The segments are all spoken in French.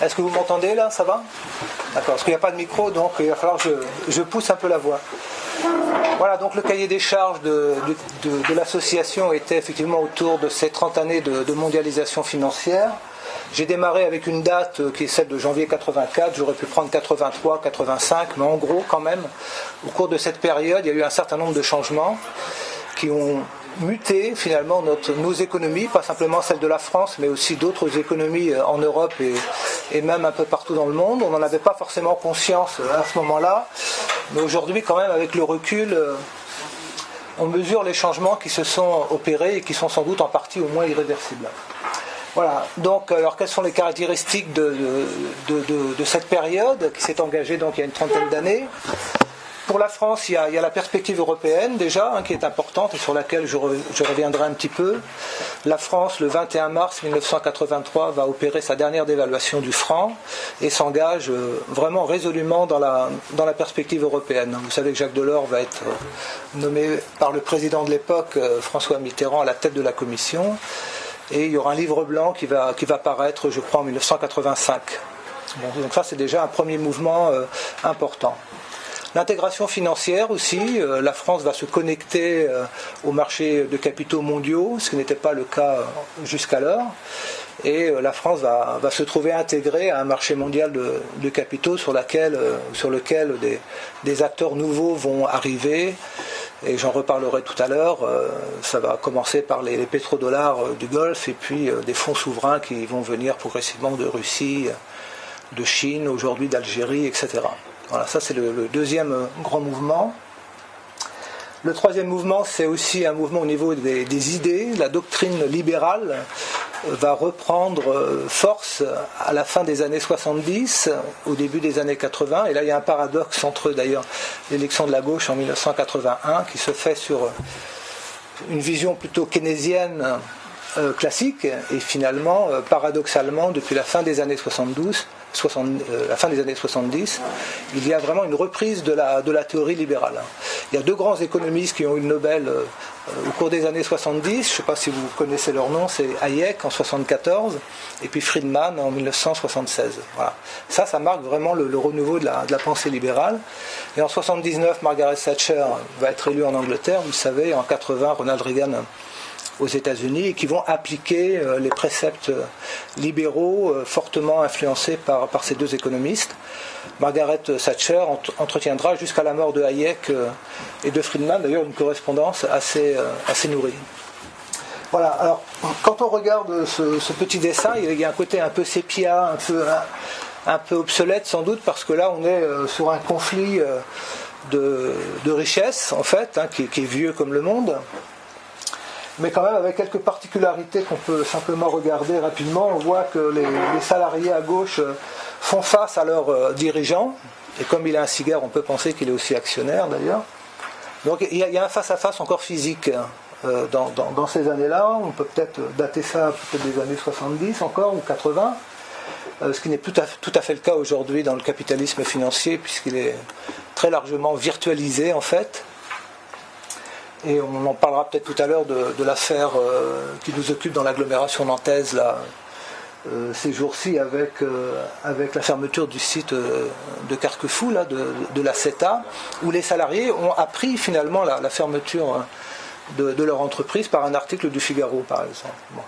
Est-ce que vous m'entendez là? Ça va? D'accord, parce qu'il n'y a pas de micro, donc il va falloir que je pousse un peu la voix. Voilà, donc le cahier des charges de l'association était effectivement autour de ces 30 années de mondialisation financière. J'ai démarré avec une date qui est celle de janvier 84, j'aurais pu prendre 83, 85, mais en gros quand même, au cours de cette période, il y a eu un certain nombre de changements qui ont muté finalement nos économies, pas simplement celles de la France, mais aussi d'autres économies en Europe et même un peu partout dans le monde. On n'en avait pas forcément conscience à ce moment-là, mais aujourd'hui quand même avec le recul, on mesure les changements qui se sont opérés et qui sont sans doute en partie au moins irréversibles. Voilà, donc alors quelles sont les caractéristiques de cette période qui s'est engagée donc il y a une trentaine d'années? Pour la France, il y a la perspective européenne déjà, qui est importante et sur laquelle je reviendrai un petit peu. La France, le 21 mars 1983, va opérer sa dernière dévaluation du franc et s'engage vraiment résolument dans la perspective européenne. Vous savez que Jacques Delors va être nommé par le président de l'époque, François Mitterrand, à la tête de la Commission. Et il y aura un livre blanc qui va paraître, je crois, en 1985. Bon, donc ça, c'est déjà un premier mouvement important. L'intégration financière aussi, la France va se connecter au marché de capitaux mondiaux, ce qui n'était pas le cas jusqu'alors. Et la France va se trouver intégrée à un marché mondial de capitaux sur lequel des acteurs nouveaux vont arriver. Et j'en reparlerai tout à l'heure. Ça va commencer par les pétrodollars du Golfe et puis des fonds souverains qui vont venir progressivement de Russie, de Chine, aujourd'hui d'Algérie, etc. Voilà, ça c'est le deuxième grand mouvement. Le troisième mouvement, c'est aussi un mouvement au niveau des idées. La doctrine libérale va reprendre force à la fin des années 70, au début des années 80. Et là, il y a un paradoxe entre d'ailleurs l'élection de la gauche en 1981, qui se fait sur une vision plutôt keynésienne classique, et finalement, paradoxalement, depuis la fin des années 70, il y a vraiment une reprise de la théorie libérale. Il y a deux grands économistes qui ont eu le Nobel au cours des années 70, je ne sais pas si vous connaissez leur nom, c'est Hayek en 1974 et puis Friedman en 1976. Voilà. Ça marque vraiment le renouveau de la pensée libérale. Et en 1979, Margaret Thatcher va être élue en Angleterre, vous le savez, en 1980, Ronald Reagan aux États-Unis, et qui vont appliquer les préceptes libéraux fortement influencés par ces deux économistes. Margaret Thatcher entretiendra jusqu'à la mort de Hayek et de Friedman, d'ailleurs, une correspondance assez nourrie. Voilà, alors, quand on regarde ce petit dessin, il y a un côté un peu sépia, un peu obsolète sans doute, parce que là, on est sur un conflit de richesse, en fait, qui est vieux comme le monde, mais quand même avec quelques particularités qu'on peut simplement regarder rapidement. On voit que les salariés à gauche font face à leurs dirigeants, et comme il a un cigare, on peut penser qu'il est aussi actionnaire d'ailleurs. Donc il y a un face-à-face encore physique dans ces années-là. On peut peut-être dater ça des années 70 encore, ou 80, ce qui n'est tout à fait le cas aujourd'hui dans le capitalisme financier, puisqu'il est très largement virtualisé en fait. Et on en parlera peut-être tout à l'heure de l'affaire qui nous occupe dans l'agglomération nantaise là, ces jours-ci avec la fermeture du site de Carquefou, là, de la CETA, où les salariés ont appris finalement la fermeture de leur entreprise par un article du Figaro, par exemple. Bon.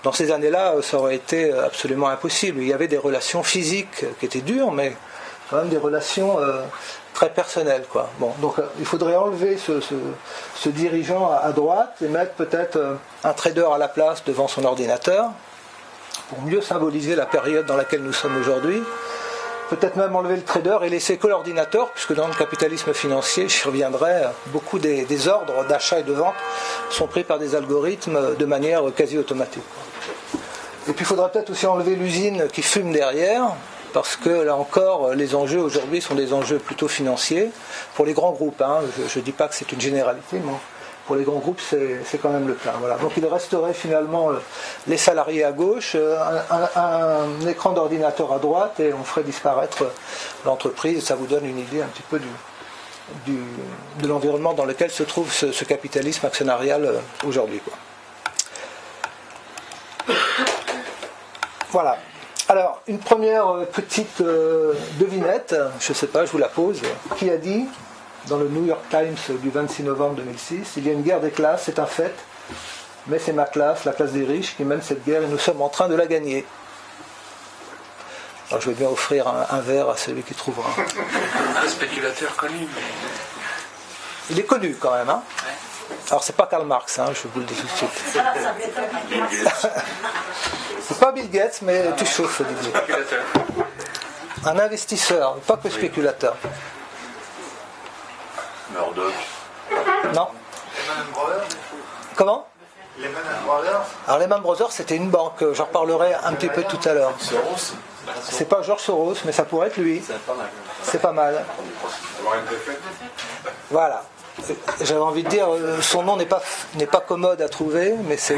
Dans ces années-là, ça aurait été absolument impossible. Il y avait des relations physiques qui étaient dures, mais quand même des relations très personnelles, quoi. Bon, donc il faudrait enlever ce dirigeant à droite et mettre peut-être un trader à la place devant son ordinateur pour mieux symboliser la période dans laquelle nous sommes aujourd'hui. Peut-être même enlever le trader et laisser que l'ordinateur, puisque dans le capitalisme financier, j'y reviendrai, beaucoup des ordres d'achat et de vente sont pris par des algorithmes de manière quasi automatique. Et puis il faudra peut-être aussi enlever l'usine qui fume derrière, parce que là encore, les enjeux aujourd'hui sont des enjeux plutôt financiers, pour les grands groupes. Je ne dis pas que c'est une généralité, mais pour les grands groupes, c'est quand même le cas. Voilà. Donc il resterait finalement les salariés à gauche, un écran d'ordinateur à droite, et on ferait disparaître l'entreprise. Ça vous donne une idée un petit peu de l'environnement dans lequel se trouve ce capitalisme actionnarial aujourd'hui, quoi. Voilà. Alors, une première petite devinette, je ne sais pas, je vous la pose. Qui a dit, dans le New York Times du 26 novembre 2006, il y a une guerre des classes, c'est un fait, mais c'est ma classe, la classe des riches, qui mène cette guerre et nous sommes en train de la gagner. Alors, je vais bien offrir un verre à celui qui trouvera. Un spéculateur connu. Il est connu quand même, hein. Alors, c'est pas Karl Marx, hein, je vous le dis tout de suite. C'est pas Bill Gates, mais tu chauffes, Olivier. Un investisseur, pas que spéculateur. Murdoch. Non. Lehman Brothers. Comment? Lehman Brothers. Alors Lehman Brothers, c'était une banque, j'en reparlerai un petit peu tout à l'heure. Soros. C'est pas George Soros, mais ça pourrait être lui. C'est pas mal. Voilà. J'avais envie de dire, son nom n'est pas commode à trouver, mais c'est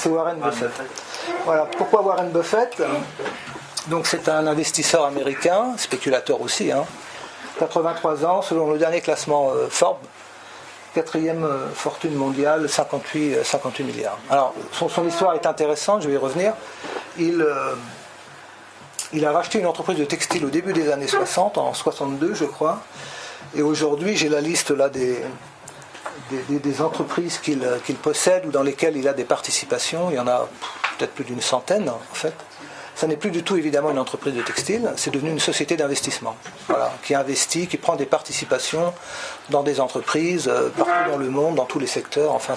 Warren Buffett. Voilà. Pourquoi Warren Buffett? Donc c'est un investisseur américain, spéculateur aussi, hein. 83 ans, selon le dernier classement Forbes, quatrième fortune mondiale, 58 milliards. Alors son histoire est intéressante, je vais y revenir. Il a racheté une entreprise de textile au début des années 60, en 62 je crois. Et aujourd'hui, j'ai la liste là des entreprises qu'il possède ou dans lesquelles il a des participations. Il y en a peut-être plus d'une centaine en fait. Ça n'est plus du tout évidemment une entreprise de textile, c'est devenu une société d'investissement. Voilà, qui investit, qui prend des participations dans des entreprises partout dans le monde, dans tous les secteurs. Enfin,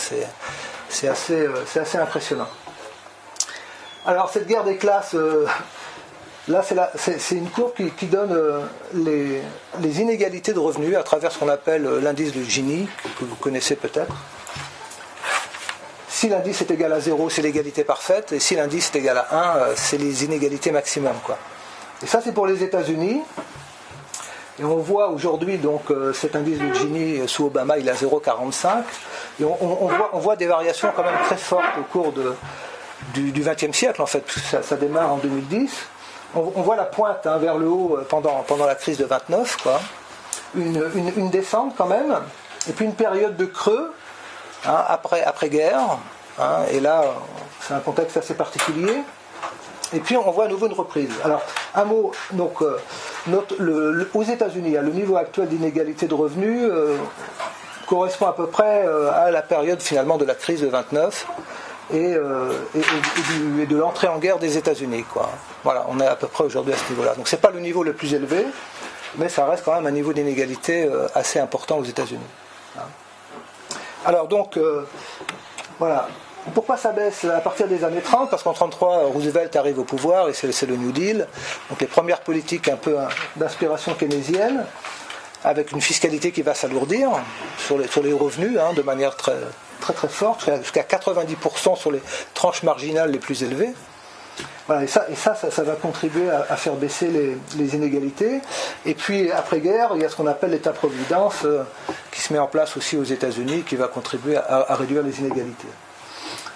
c'est assez impressionnant. Alors cette guerre des classes. Là, c'est une courbe qui donne les inégalités de revenus à travers ce qu'on appelle l'indice de Gini, que vous connaissez peut-être. Si l'indice est égal à 0, c'est l'égalité parfaite, et si l'indice est égal à 1, c'est les inégalités maximum, quoi. Et ça, c'est pour les États-Unis. Et on voit aujourd'hui donc cet indice de Gini sous Obama, il est à 0,45. Et on voit des variations quand même très fortes au cours du XXe siècle, en fait, puisque ça démarre en 2010. On voit la pointe vers le haut pendant la crise de 29, quoi. Une descente quand même, et puis une période de creux après-guerre, hein, et là c'est un contexte assez particulier, et puis on voit à nouveau une reprise. Alors un mot, donc aux États-Unis, le niveau actuel d'inégalité de revenus correspond à peu près à la période finalement de la crise de 29 et de l'entrée en guerre des États-Unis, quoi. Voilà, on est à peu près aujourd'hui à ce niveau-là. Donc c'est pas le niveau le plus élevé, mais ça reste quand même un niveau d'inégalité assez important aux États-Unis. Alors donc, voilà. Pourquoi ça baisse à partir des années 30? Parce qu'en 1933, Roosevelt arrive au pouvoir et c'est le New Deal. Donc les premières politiques un peu d'inspiration keynésienne, avec une fiscalité qui va s'alourdir sur les revenus, hein, de manière très, très, très forte, jusqu'à 90% sur les tranches marginales les plus élevées. Voilà, et ça va contribuer à faire baisser les inégalités. Et puis, après-guerre, il y a ce qu'on appelle l'État-providence qui se met en place aussi aux États-Unis, qui va contribuer à réduire les inégalités.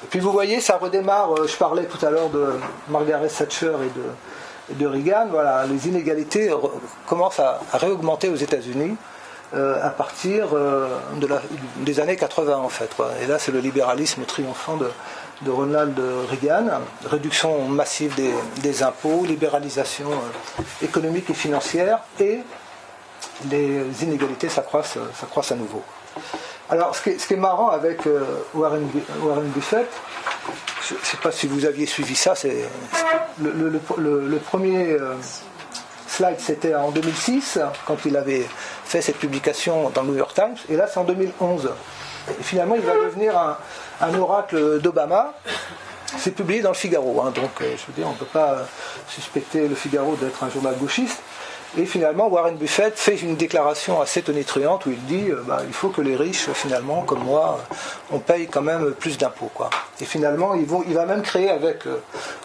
Et puis, vous voyez, ça redémarre, je parlais tout à l'heure de Margaret Thatcher et de Reagan. Voilà, les inégalités commencent à réaugmenter aux États-Unis à partir des années 80, en fait, quoi. Et là, c'est le libéralisme triomphant de Ronald Reagan, réduction massive des impôts, libéralisation économique et financière, et les inégalités s'accroissent à nouveau. Alors, ce qui est marrant avec Warren Buffett, je ne sais pas si vous aviez suivi ça, c'est le premier slide, c'était en 2006, quand il avait fait cette publication dans le New York Times, et là c'est en 2011. Et finalement, il va devenir un oracle d'Obama. C'est publié dans le Figaro, hein, donc je veux dire, on ne peut pas suspecter le Figaro d'être un journal gauchiste. Et finalement, Warren Buffett fait une déclaration assez tonitruante où il dit il faut que les riches, finalement, comme moi, on paye quand même plus d'impôts, quoi. Et finalement, il va même créer avec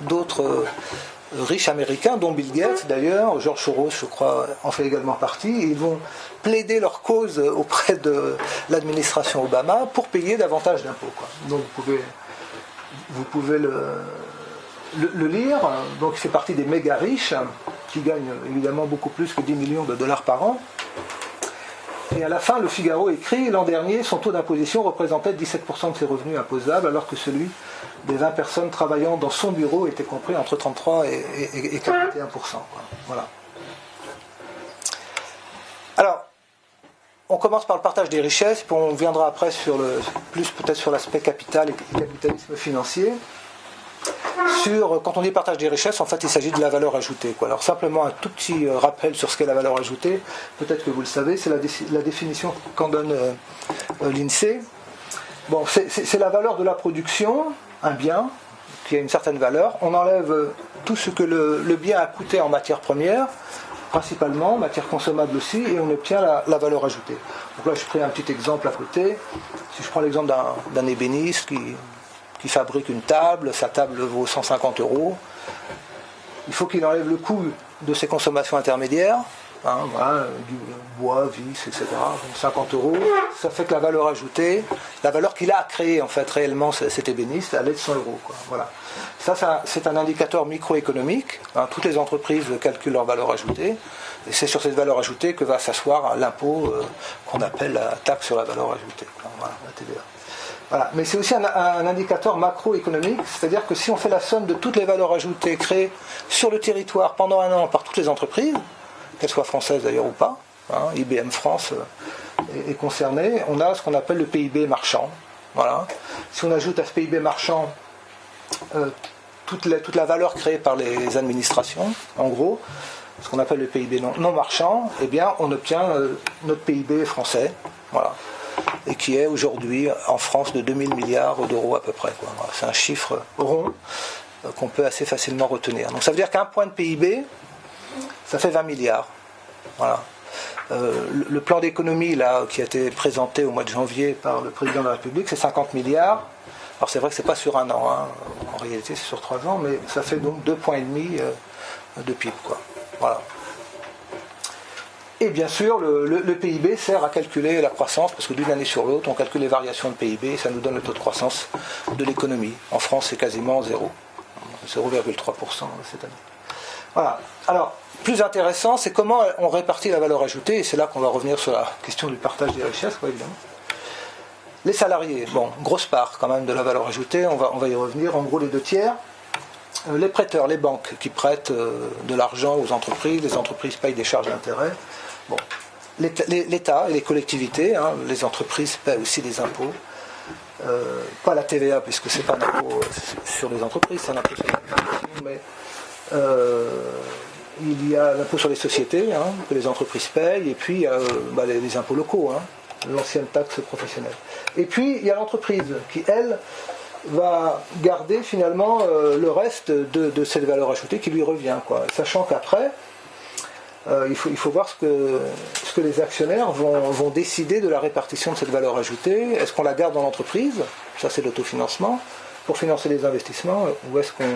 d'autres riches américains, dont Bill Gates d'ailleurs, George Soros, je crois, en fait également partie, et ils vont plaider leur cause auprès de l'administration Obama pour payer davantage d'impôts, quoi. Donc vous pouvez le lire. Donc il fait partie des méga riches qui gagnent évidemment beaucoup plus que 10 millions de dollars par an. Et à la fin, le Figaro écrit, l'an dernier, son taux d'imposition représentait 17% de ses revenus imposables, alors que celui des 20 personnes travaillant dans son bureau était compris entre 33 et 41%. Voilà. Alors, on commence par le partage des richesses, puis on viendra après plus peut-être sur l'aspect capital et capitalisme financier. Quand on dit partage des richesses, en fait, il s'agit de la valeur ajoutée. Alors, simplement un tout petit rappel sur ce qu'est la valeur ajoutée. Peut-être que vous le savez, c'est la définition qu'en donne l'INSEE. Bon, c'est la valeur de la production, un bien qui a une certaine valeur. On enlève tout ce que le bien a coûté en matière première, principalement, matière consommable aussi, et on obtient la valeur ajoutée. Donc là, je prends un petit exemple à côté. Si je prends l'exemple d'un ébéniste qui fabrique une table, sa table vaut 150 €. Il faut qu'il enlève le coût de ses consommations intermédiaires, voilà, du bois, vis, etc. Donc 50 €. Ça fait que la valeur ajoutée, la valeur qu'il a créée en fait réellement cet ébéniste, elle est de 100 €. Voilà. Ça, c'est un indicateur microéconomique. Toutes les entreprises calculent leur valeur ajoutée. Et c'est sur cette valeur ajoutée que va s'asseoir l'impôt qu'on appelle la taxe sur la valeur ajoutée. Voilà, la TVA. Voilà. Mais c'est aussi un indicateur macroéconomique, c'est-à-dire que si on fait la somme de toutes les valeurs ajoutées créées sur le territoire pendant un an par toutes les entreprises, qu'elles soient françaises d'ailleurs ou pas, IBM France est concerné, on a ce qu'on appelle le PIB marchand. Voilà. Si on ajoute à ce PIB marchand toute la valeur créée par les administrations, en gros, ce qu'on appelle le PIB non marchand, eh bien on obtient notre PIB français. Voilà. Et qui est aujourd'hui en France de 2000 milliards d'euros à peu près. C'est un chiffre rond qu'on peut assez facilement retenir. Donc ça veut dire qu'un point de PIB, ça fait 20 milliards. Voilà. Le plan d'économie là, qui a été présenté au mois de janvier par le président de la République, c'est 50 milliards. Alors c'est vrai que c'est pas sur un an, en réalité c'est sur 3 ans, mais ça fait donc 2,5 points de PIB. Voilà. Et bien sûr, le PIB sert à calculer la croissance, parce que d'une année sur l'autre, on calcule les variations de PIB, et ça nous donne le taux de croissance de l'économie. En France, c'est quasiment 0. 0,3% cette année. Voilà. Alors, plus intéressant, c'est comment on répartit la valeur ajoutée, et c'est là qu'on va revenir sur la question du partage des richesses, évidemment. Les salariés, grosse part quand même de la valeur ajoutée, on va y revenir, en gros les 2/3. Les prêteurs, les banques qui prêtent de l'argent aux entreprises, les entreprises payent des charges d'intérêt. Bon. L'État et les collectivités, les entreprises paient aussi des impôts. Pas la TVA, puisque c'est pas un impôt sur les entreprises, c'est un impôt sur les mais il y a l'impôt sur les sociétés, que les entreprises payent, et puis il y a les impôts locaux, l'ancienne taxe professionnelle. Et puis il y a l'entreprise qui, elle, va garder finalement le reste de cette valeur ajoutée qui lui revient, sachant qu'après il faut voir ce que les actionnaires vont décider de la répartition de cette valeur ajoutée. Est-ce qu'on la garde dans l'entreprise, ça c'est l'autofinancement, pour financer les investissements, ou est-ce qu'on...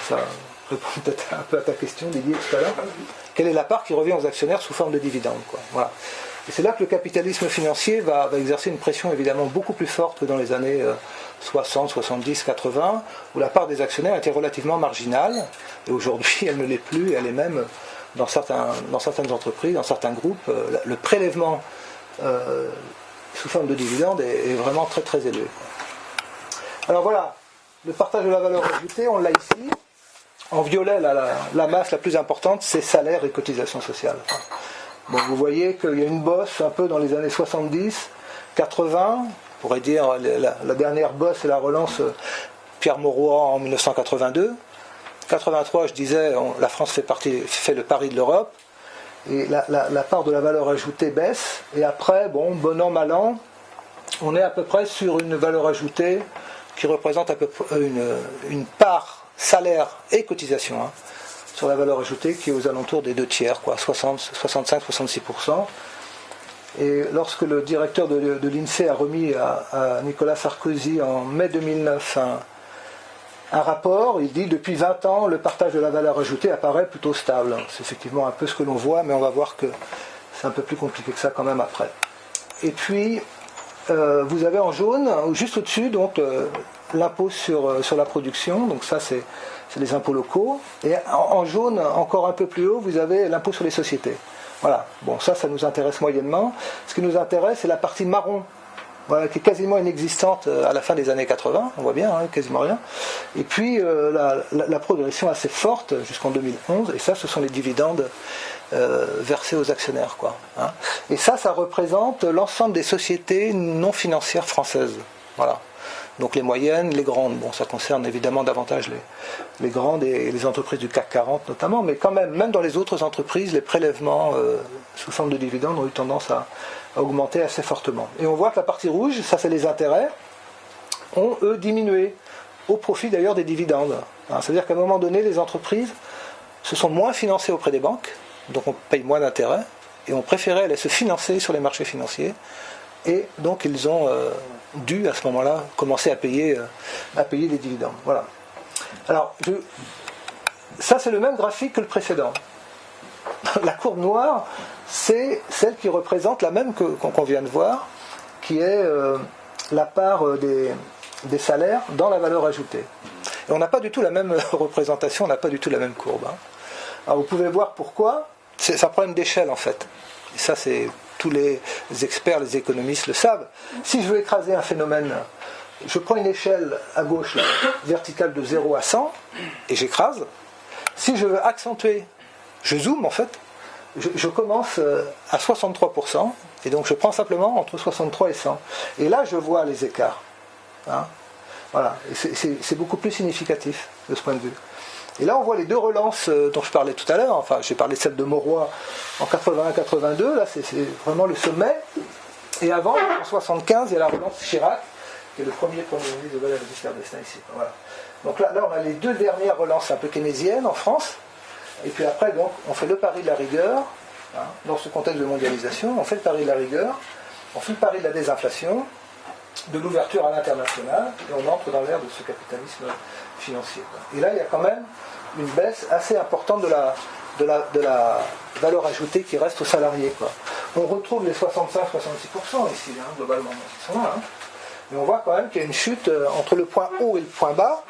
ça répond peut-être un peu à ta question Didier tout à l'heure. Quelle est la part qui revient aux actionnaires sous forme de dividendes, Voilà. Et c'est là que le capitalisme financier va exercer une pression évidemment beaucoup plus forte que dans les années 60, 70, 80, où la part des actionnaires était relativement marginale, et aujourd'hui elle ne l'est plus, elle est même, dans certaines entreprises, dans certains groupes, le prélèvement sous forme de dividendes est vraiment très très élevé. Alors voilà, le partage de la valeur ajoutée, on l'a ici. En violet, la masse la plus importante, c'est salaires et cotisations sociales. Bon, vous voyez qu'il y a une bosse un peu dans les années 70, 80, on pourrait dire la dernière bosse c'est la relance Pierre Mauroy en 1982. 83, je disais, la France fait le pari de l'Europe, et la part de la valeur ajoutée baisse, et après, bon an, mal an, on est à peu près sur une valeur ajoutée qui représente à peu près une part salaire et cotisation, sur la valeur ajoutée qui est aux alentours des 2/3, 65-66%. Et lorsque le directeur de l'INSEE a remis à Nicolas Sarkozy en mai 2009 un rapport, il dit depuis 20 ans le partage de la valeur ajoutée apparaît plutôt stable. C'est effectivement un peu ce que l'on voit, mais on va voir que c'est un peu plus compliqué que ça quand même après. Et puis vous avez en jaune, juste au-dessus, donc l'impôt sur la production, donc ça c'est les impôts locaux, et en jaune, encore un peu plus haut, vous avez l'impôt sur les sociétés. Voilà, bon ça nous intéresse moyennement. Ce qui nous intéresse, c'est la partie marron, voilà, qui est quasiment inexistante à la fin des années 80, on voit bien, hein, quasiment rien. Et puis la progression assez forte jusqu'en 2011, et ça ce sont les dividendes versés aux actionnaires, quoi, hein. Et ça représente l'ensemble des sociétés non financières françaises. Voilà. Donc les moyennes, les grandes. Bon, ça concerne évidemment davantage les grandes et les entreprises du CAC 40 notamment, mais quand même dans les autres entreprises, les prélèvements sous forme de dividendes ont eu tendance à augmenter assez fortement. Et on voit que la partie rouge, ça c'est les intérêts, ont eux diminué, au profit d'ailleurs des dividendes. Hein, c'est-à-dire qu'à un moment donné, les entreprises se sont moins financées auprès des banques, donc on paye moins d'intérêts, et ont préféré aller se financer sur les marchés financiers, et donc ils ont dû à ce moment-là commencer à payer des dividendes. Voilà. Alors, ça c'est le même graphique que le précédent. La courbe noire, c'est celle qui représente la même qu'on vient de voir, qui est la part des salaires dans la valeur ajoutée. Et on n'a pas du tout la même représentation, on n'a pas du tout la même courbe, hein. Alors vous pouvez voir pourquoi. C'est un problème d'échelle en fait. Et ça, c'est tous les experts, les économistes le savent. Si je veux écraser un phénomène, je prends une échelle à gauche, là, verticale de 0 à 100, et j'écrase. Si je veux accentuer, je zoome en fait, je commence à 63%, et donc je prends simplement entre 63 et 100. Et là, je vois les écarts. Hein, voilà, et c'est beaucoup plus significatif de ce point de vue. Et là, on voit les deux relances dont je parlais tout à l'heure. Enfin, j'ai parlé de celle de Mauroy en 81-82. Là, c'est vraiment le sommet. Et avant, en 75, il y a la relance Chirac, qui est le premier ministre de Valéry Giscard d'Estaing ici. Voilà. Donc là, on a les deux dernières relances un peu keynésiennes en France. Et puis après, donc, on fait le pari de la rigueur. Hein, dans ce contexte de mondialisation, on fait le pari de la rigueur. On fait le pari de la désinflation, de l'ouverture à l'international, et on entre dans l'ère de ce capitalisme financier. Et là, il y a quand même une baisse assez importante de la valeur ajoutée qui reste aux salariés, quoi. On retrouve les 65-66% ici, hein, globalement, qui sont là. Hein. Mais on voit quand même qu'il y a une chute entre le point haut et le point bas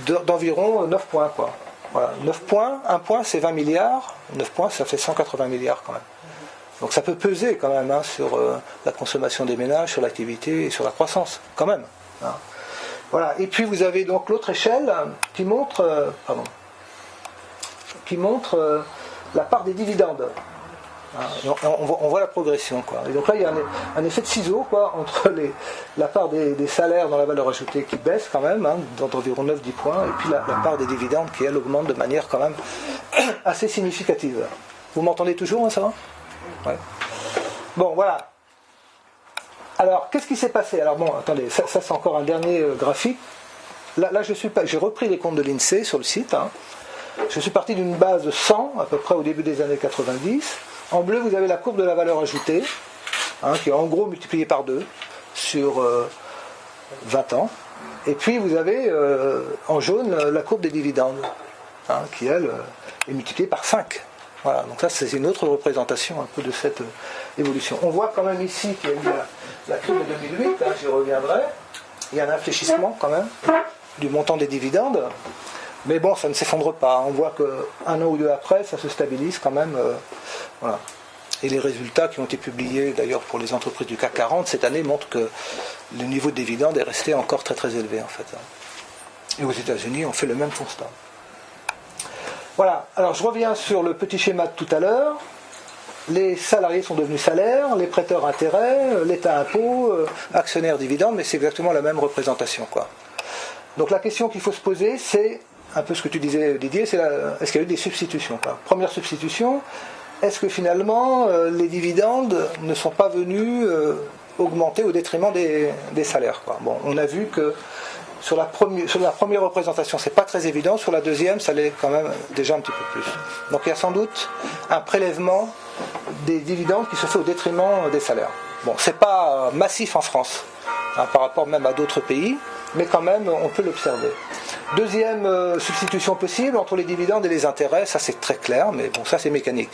d'environ 9 points, quoi. Voilà, 9 points, 1 point c'est 20 milliards, 9 points ça fait 180 milliards quand même. Donc ça peut peser quand même, hein, sur la consommation des ménages, sur l'activité et sur la croissance, quand même. Hein. Voilà. Et puis vous avez donc l'autre échelle qui montre, la part des dividendes. Hein. On voit la progression, quoi. Et donc là il y a un effet de ciseau, quoi, entre la part des salaires dans la valeur ajoutée qui baisse quand même, hein, d'environ 9-10 points, et puis la part des dividendes qui elle augmente de manière quand même assez significative. Vous m'entendez toujours, hein, ça va ? Ouais. Bon, voilà. Alors, qu'est-ce qui s'est passé ? Alors bon, attendez, ça c'est encore un dernier graphique. Là j'ai repris les comptes de l'INSEE sur le site. Hein. Je suis parti d'une base de 100, à peu près au début des années 90. En bleu, vous avez la courbe de la valeur ajoutée, hein, qui est en gros multipliée par 2 sur 20 ans. Et puis, vous avez en jaune la courbe des dividendes, hein, qui, elle, est multipliée par 5. Voilà, donc ça c'est une autre représentation un peu de cette évolution. On voit quand même ici qu'il y a eu la crise de 2008, hein, j'y reviendrai. Il y a un infléchissement quand même du montant des dividendes, mais bon, ça ne s'effondre pas. On voit qu'un an ou deux après, ça se stabilise quand même. Voilà. Et les résultats qui ont été publiés d'ailleurs pour les entreprises du CAC 40 cette année montrent que le niveau de dividendes est resté encore très très élevé en fait. Et aux États-Unis, on fait le même constat. Voilà, alors je reviens sur le petit schéma de tout à l'heure. Les salariés sont devenus salaires, les prêteurs intérêts, l'État impôt, actionnaires dividendes, mais c'est exactement la même représentation, quoi. Donc la question qu'il faut se poser, c'est un peu ce que tu disais, Didier, c'est est-ce qu'il y a eu des substitutions, quoi. Première substitution, est-ce que finalement les dividendes ne sont pas venus augmenter au détriment des salaires, quoi. Bon, on a vu que sur la première représentation, c'est pas très évident. Sur la deuxième, ça l'est quand même déjà un petit peu plus. Donc il y a sans doute un prélèvement des dividendes qui se fait au détriment des salaires. Bon, c'est pas massif en France, hein, par rapport même à d'autres pays, mais quand même, on peut l'observer. Deuxième substitution possible entre les dividendes et les intérêts, ça c'est très clair, mais bon, ça c'est mécanique.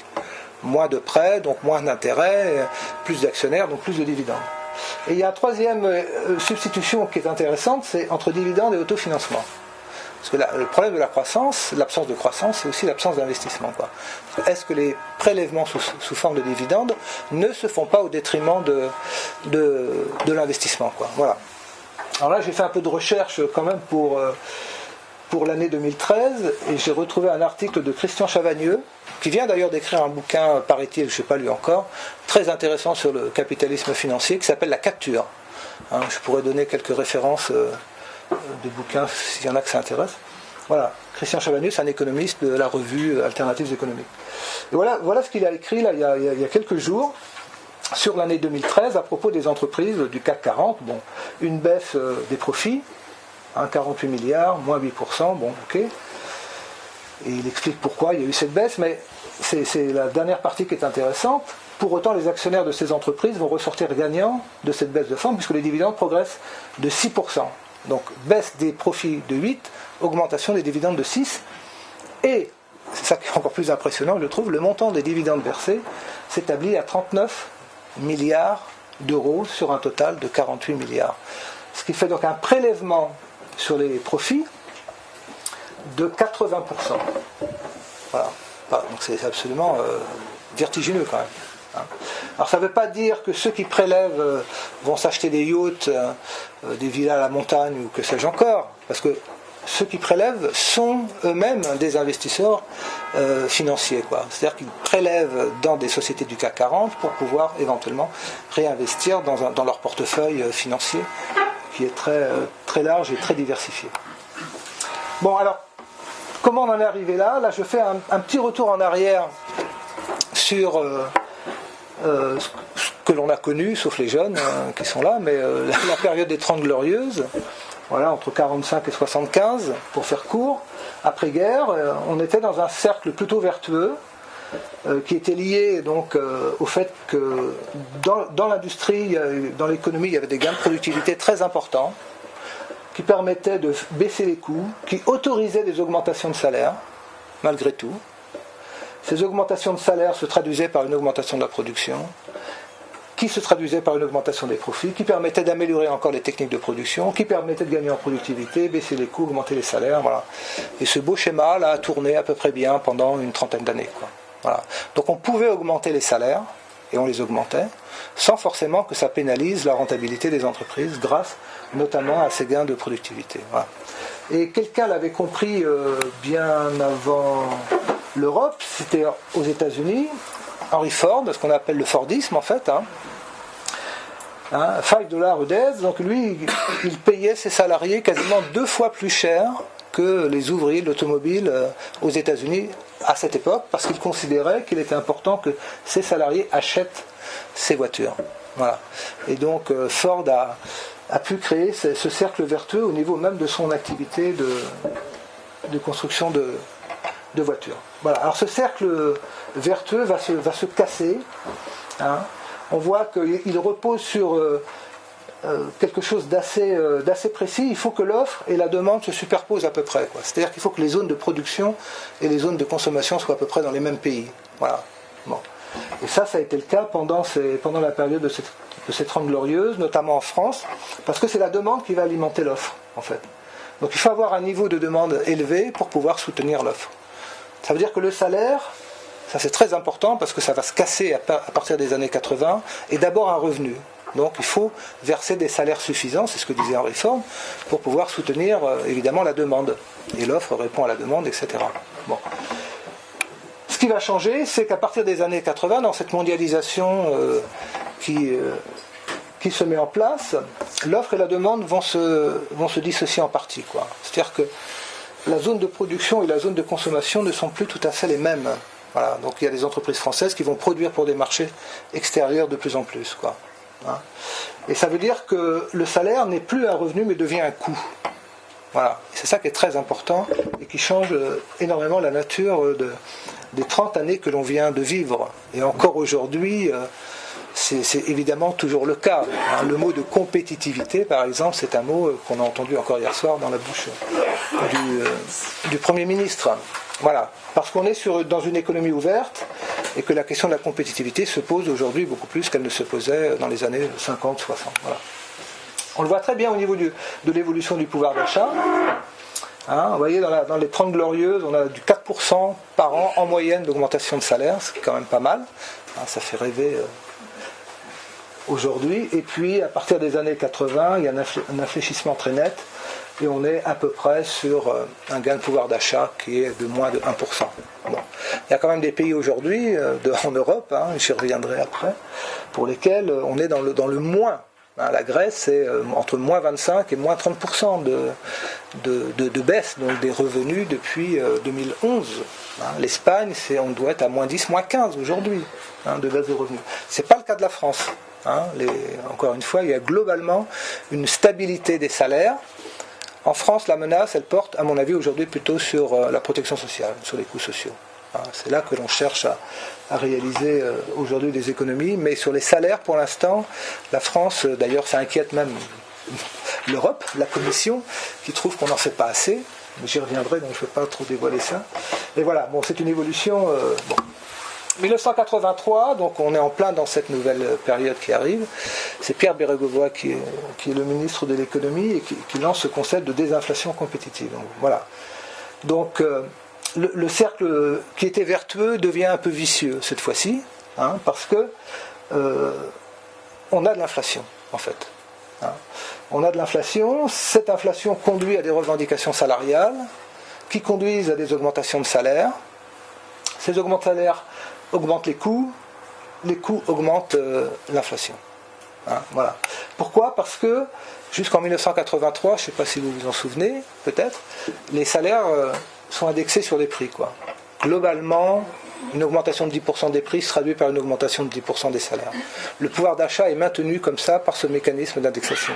Moins de prêts, donc moins d'intérêts, plus d'actionnaires, donc plus de dividendes. Et il y a une troisième substitution qui est intéressante, c'est entre dividendes et autofinancement. Parce que le problème de la croissance, l'absence de croissance, c'est aussi l'absence d'investissement, quoi. Est-ce que les prélèvements sous forme de dividendes ne se font pas au détriment de l'investissement, quoi. Voilà. Alors là, j'ai fait un peu de recherche quand même pour l'année 2013, et j'ai retrouvé un article de Christian Chavagneux, qui vient d'ailleurs d'écrire un bouquin, paraît-il, je ne sais pas lu encore, très intéressant sur le capitalisme financier, qui s'appelle La Capture. Hein, je pourrais donner quelques références des bouquins, s'il y en a que ça intéresse. Voilà, Christian Chavagneux, c'est un économiste de la revue Alternatives économiques. Et voilà ce qu'il a écrit là, il y a quelques jours, sur l'année 2013, à propos des entreprises du CAC 40. Bon, une baisse des profits, 48 milliards, moins 8%, bon, ok. Et il explique pourquoi il y a eu cette baisse, mais c'est la dernière partie qui est intéressante. Pour autant, les actionnaires de ces entreprises vont ressortir gagnants de cette baisse de forme, puisque les dividendes progressent de 6%. Donc, baisse des profits de 8, augmentation des dividendes de 6. Et, c'est ça qui est encore plus impressionnant, je trouve, le montant des dividendes versés s'établit à 39 milliards d'euros sur un total de 48 milliards. Ce qui fait donc un prélèvement sur les profits de 80%. Voilà. Donc c'est absolument vertigineux quand même. Hein. Alors ça ne veut pas dire que ceux qui prélèvent vont s'acheter des yachts, des villas à la montagne ou que sais-je encore, parce que ceux qui prélèvent sont eux-mêmes des investisseurs financiers, quoi. C'est-à-dire qu'ils prélèvent dans des sociétés du CAC 40 pour pouvoir éventuellement réinvestir dans leur portefeuille financier, qui est très, très large et très diversifié. Bon, alors, comment on en est arrivé là ? Là, je fais un petit retour en arrière sur ce que l'on a connu, sauf les jeunes qui sont là, mais la période des 30 Glorieuses, voilà, entre 45 et 75, pour faire court. Après-guerre, on était dans un cercle plutôt vertueux, qui était lié donc au fait que dans l'industrie, dans l'économie, il y avait des gains de productivité très importants, qui permettaient de baisser les coûts, qui autorisaient des augmentations de salaire, malgré tout. Ces augmentations de salaire se traduisaient par une augmentation de la production, qui se traduisait par une augmentation des profits, qui permettait d'améliorer encore les techniques de production, qui permettait de gagner en productivité, baisser les coûts, augmenter les salaires, voilà. Et ce beau schéma-là a tourné à peu près bien pendant une trentaine d'années, quoi. Voilà. Donc on pouvait augmenter les salaires, et on les augmentait, sans forcément que ça pénalise la rentabilité des entreprises, grâce notamment à ces gains de productivité. Voilà. Et quelqu'un l'avait compris bien avant l'Europe, c'était aux États-Unis, Henry Ford, ce qu'on appelle le Fordisme en fait, $5 a day, donc lui, il payait ses salariés quasiment 2 fois plus cher que les ouvriers de l'automobile aux États-Unis à cette époque, parce qu'il considérait qu'il était important que ses salariés achètent ces voitures. Voilà. Et donc Ford a pu créer ce cercle vertueux au niveau même de son activité de construction de voitures. Voilà. Alors ce cercle vertueux va se casser. Hein. On voit qu'il repose sur quelque chose d'assez précis. Il faut que l'offre et la demande se superposent à peu près, quoi. C'est-à-dire qu'il faut que les zones de production et les zones de consommation soient à peu près dans les mêmes pays. Voilà. Bon. Et ça a été le cas pendant la période de ces 30 Glorieuses, notamment en France, parce que c'est la demande qui va alimenter l'offre, en fait. Donc il faut avoir un niveau de demande élevé pour pouvoir soutenir l'offre. Ça veut dire que le salaire, ça c'est très important parce que ça va se casser à partir des années 80, est d'abord un revenu. Donc il faut verser des salaires suffisants, c'est ce que disait Henry Ford, pour pouvoir soutenir évidemment la demande. Et l'offre répond à la demande, etc. Bon. Ce qui va changer, c'est qu'à partir des années 80, dans cette mondialisation qui se met en place, l'offre et la demande vont se dissocier en partie, quoi. C'est-à-dire que la zone de production et la zone de consommation ne sont plus tout à fait les mêmes. Voilà. Donc il y a des entreprises françaises qui vont produire pour des marchés extérieurs de plus en plus, quoi. Hein. Et ça veut dire que le salaire n'est plus un revenu mais devient un coût. Voilà. Et c'est ça qui est très important et qui change énormément la nature des 30 années que l'on vient de vivre. Et encore aujourd'hui, c'est évidemment toujours le cas. Hein. Le mot de compétitivité, par exemple, c'est un mot qu'on a entendu encore hier soir dans la bouche du Premier ministre. Voilà. Parce qu'on est dans une économie ouverte, et que la question de la compétitivité se pose aujourd'hui beaucoup plus qu'elle ne se posait dans les années 50, 60. Voilà. On le voit très bien au niveau de l'évolution du pouvoir d'achat. Hein, vous voyez, dans les 30 glorieuses, on a du 4% par an en moyenne d'augmentation de salaire, ce qui est quand même pas mal. Hein, ça fait rêver aujourd'hui. Et puis, à partir des années 80, il y a un infléchissement très net, et on est à peu près sur un gain de pouvoir d'achat qui est de moins de 1%. Bon. Il y a quand même des pays aujourd'hui, en Europe, hein, j'y reviendrai après, pour lesquels on est dans le moins. Hein, la Grèce, c'est entre moins 25 et moins 30% de baisse donc des revenus depuis 2011. Hein, L'Espagne, on doit être à moins 10, moins 15 aujourd'hui, hein, de baisse de revenus. Ce n'est pas le cas de la France. Hein, encore une fois, il y a globalement une stabilité des salaires. En France, la menace, elle porte, à mon avis, aujourd'hui plutôt sur la protection sociale, sur les coûts sociaux. Hein, c'est là que l'on cherche à réaliser aujourd'hui des économies, mais sur les salaires, pour l'instant, la France, d'ailleurs, ça inquiète même l'Europe, la Commission, qui trouve qu'on n'en fait pas assez. J'y reviendrai, donc je ne vais pas trop dévoiler ça. Et voilà, bon, c'est une évolution. 1983, donc on est en plein dans cette nouvelle période qui arrive. C'est Pierre Bérégovoy qui est le ministre de l'économie et qui lance ce concept de désinflation compétitive. Donc, voilà. Donc le cercle qui était vertueux devient un peu vicieux cette fois-ci, hein, parce que on a de l'inflation en fait. Hein. On a de l'inflation. Cette inflation conduit à des revendications salariales qui conduisent à des augmentations de salaire. Ces augmentations de salaire augmentent les coûts augmentent l'inflation. Hein, voilà. Pourquoi ? Parce que jusqu'en 1983, je ne sais pas si vous vous en souvenez, peut-être, les salaires sont indexés sur les prix, quoi. Globalement, une augmentation de 10% des prix se traduit par une augmentation de 10% des salaires. Le pouvoir d'achat est maintenu comme ça par ce mécanisme d'indexation.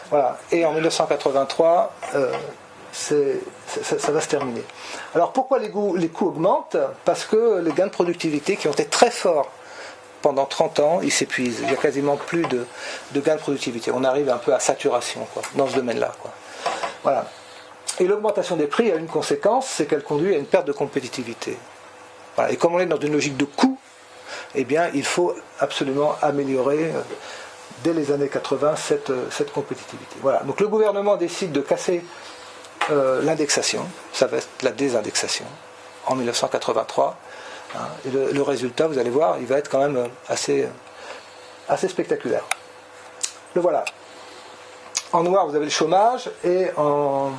Voilà. Et en 1983, ça va se terminer. Alors pourquoi les coûts augmentent ? Parce que les gains de productivité qui ont été très forts pendant 30 ans, ils s'épuisent. Il n'y a quasiment plus de gains de productivité. On arrive un peu à saturation, quoi, dans ce domaine-là, quoi. Voilà. Et l'augmentation des prix a une conséquence, c'est qu'elle conduit à une perte de compétitivité. Voilà. Et comme on est dans une logique de coût, eh bien, il faut absolument améliorer dès les années 80 cette compétitivité. Voilà. Donc le gouvernement décide de casser l'indexation, ça va être la désindexation, en 1983. Hein, et le résultat, vous allez voir, il va être quand même assez spectaculaire. Le voilà. En noir, vous avez le chômage, et en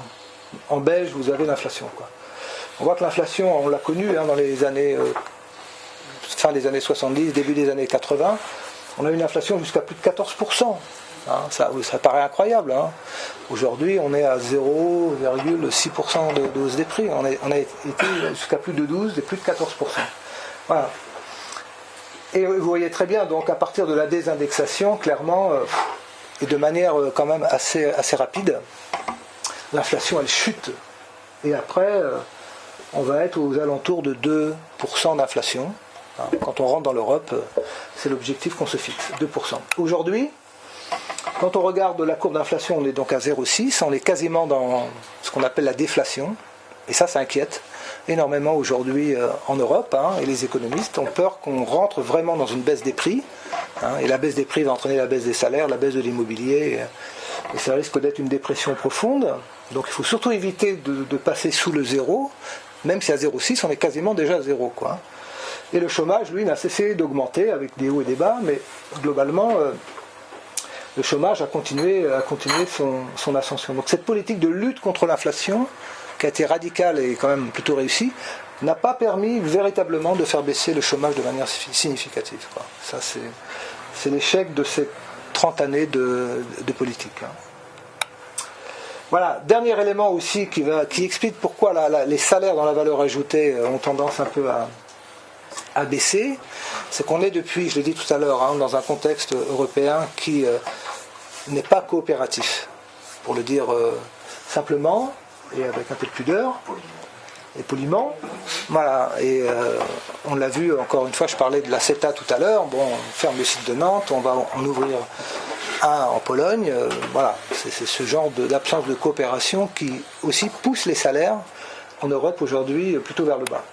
beige, vous avez l'inflation, quoi. On voit que l'inflation, on l'a connue dans les années fin des années 70, début des années 80, on a une inflation jusqu'à plus de 14%. Hein, ça paraît incroyable. Hein. Aujourd'hui, on est à 0,6% de hausse des prix. On a été jusqu'à plus de 12% et plus de 14%. Voilà. Et vous voyez très bien, donc à partir de la désindexation, clairement, et de manière quand même assez rapide, l'inflation, elle chute. Et après, on va être aux alentours de 2% d'inflation. Hein. Quand on rentre dans l'Europe, c'est l'objectif qu'on se fixe, 2%. Aujourd'hui, quand on regarde la courbe d'inflation, on est donc à 0,6, on est quasiment dans ce qu'on appelle la déflation, et ça inquiète énormément aujourd'hui en Europe, hein, et les économistes ont peur qu'on rentre vraiment dans une baisse des prix, hein, et la baisse des prix va entraîner la baisse des salaires, la baisse de l'immobilier, et ça risque d'être une dépression profonde, donc il faut surtout éviter de passer sous le zéro, même si à 0,6 on est quasiment déjà à zéro, quoi. Et le chômage, lui, n'a cessé d'augmenter avec des hauts et des bas, mais globalement, le chômage a continué son ascension. Donc cette politique de lutte contre l'inflation, qui a été radicale et quand même plutôt réussie, n'a pas permis véritablement de faire baisser le chômage de manière significative, quoi. Ça, c'est l'échec de ces 30 années de politique. Hein. Voilà, dernier élément aussi qui explique pourquoi les salaires dans la valeur ajoutée ont tendance un peu à baisser, c'est qu'on est depuis, je l'ai dit tout à l'heure, hein, dans un contexte européen qui n'est pas coopératif, pour le dire simplement, et avec un peu de pudeur, et poliment. Voilà, et on l'a vu, encore une fois, je parlais de la CETA tout à l'heure, bon, on ferme le site de Nantes, on va en ouvrir un en Pologne, voilà, c'est ce genre d'absence de coopération qui aussi pousse les salaires en Europe aujourd'hui plutôt vers le bas.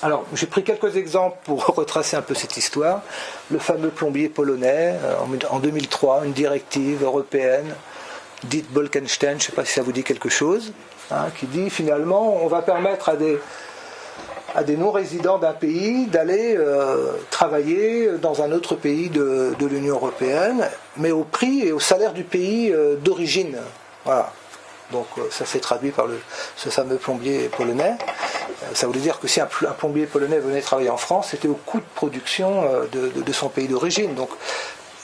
Alors, j'ai pris quelques exemples pour retracer un peu cette histoire. Le fameux plombier polonais, en 2003, une directive européenne, dite Bolkestein, je ne sais pas si ça vous dit quelque chose, qui dit finalement on va permettre à des non-résidents d'un pays d'aller travailler dans un autre pays de l'Union européenne, mais au prix et au salaire du pays d'origine. Voilà. Donc ça s'est traduit par ce fameux plombier polonais. Ça voulait dire que si un plombier polonais venait travailler en France, c'était au coût de production de son pays d'origine. Donc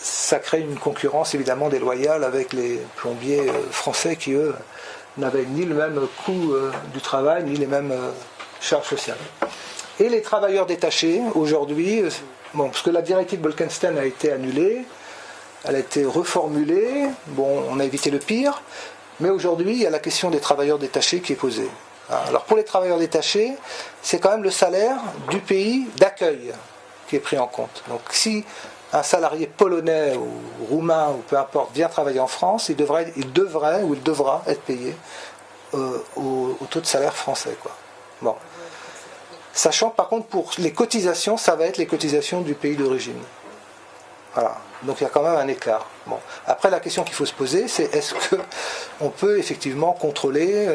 ça crée une concurrence évidemment déloyale avec les plombiers français qui, eux, n'avaient ni le même coût du travail, ni les mêmes charges sociales. Et les travailleurs détachés, aujourd'hui, parce que la directive Bolkestein a été annulée, elle a été reformulée, on a évité le pire, mais aujourd'hui, il y a la question des travailleurs détachés qui est posée. Alors pour les travailleurs détachés, c'est quand même le salaire du pays d'accueil qui est pris en compte. Donc si un salarié polonais ou roumain ou peu importe vient travailler en France, il devra être payé au taux de salaire français, quoi. Bon. Sachant par contre pour les cotisations, ça va être les cotisations du pays d'origine. Voilà. Donc il y a quand même un écart. Bon. Après la question qu'il faut se poser, c'est est-ce qu'on peut effectivement contrôler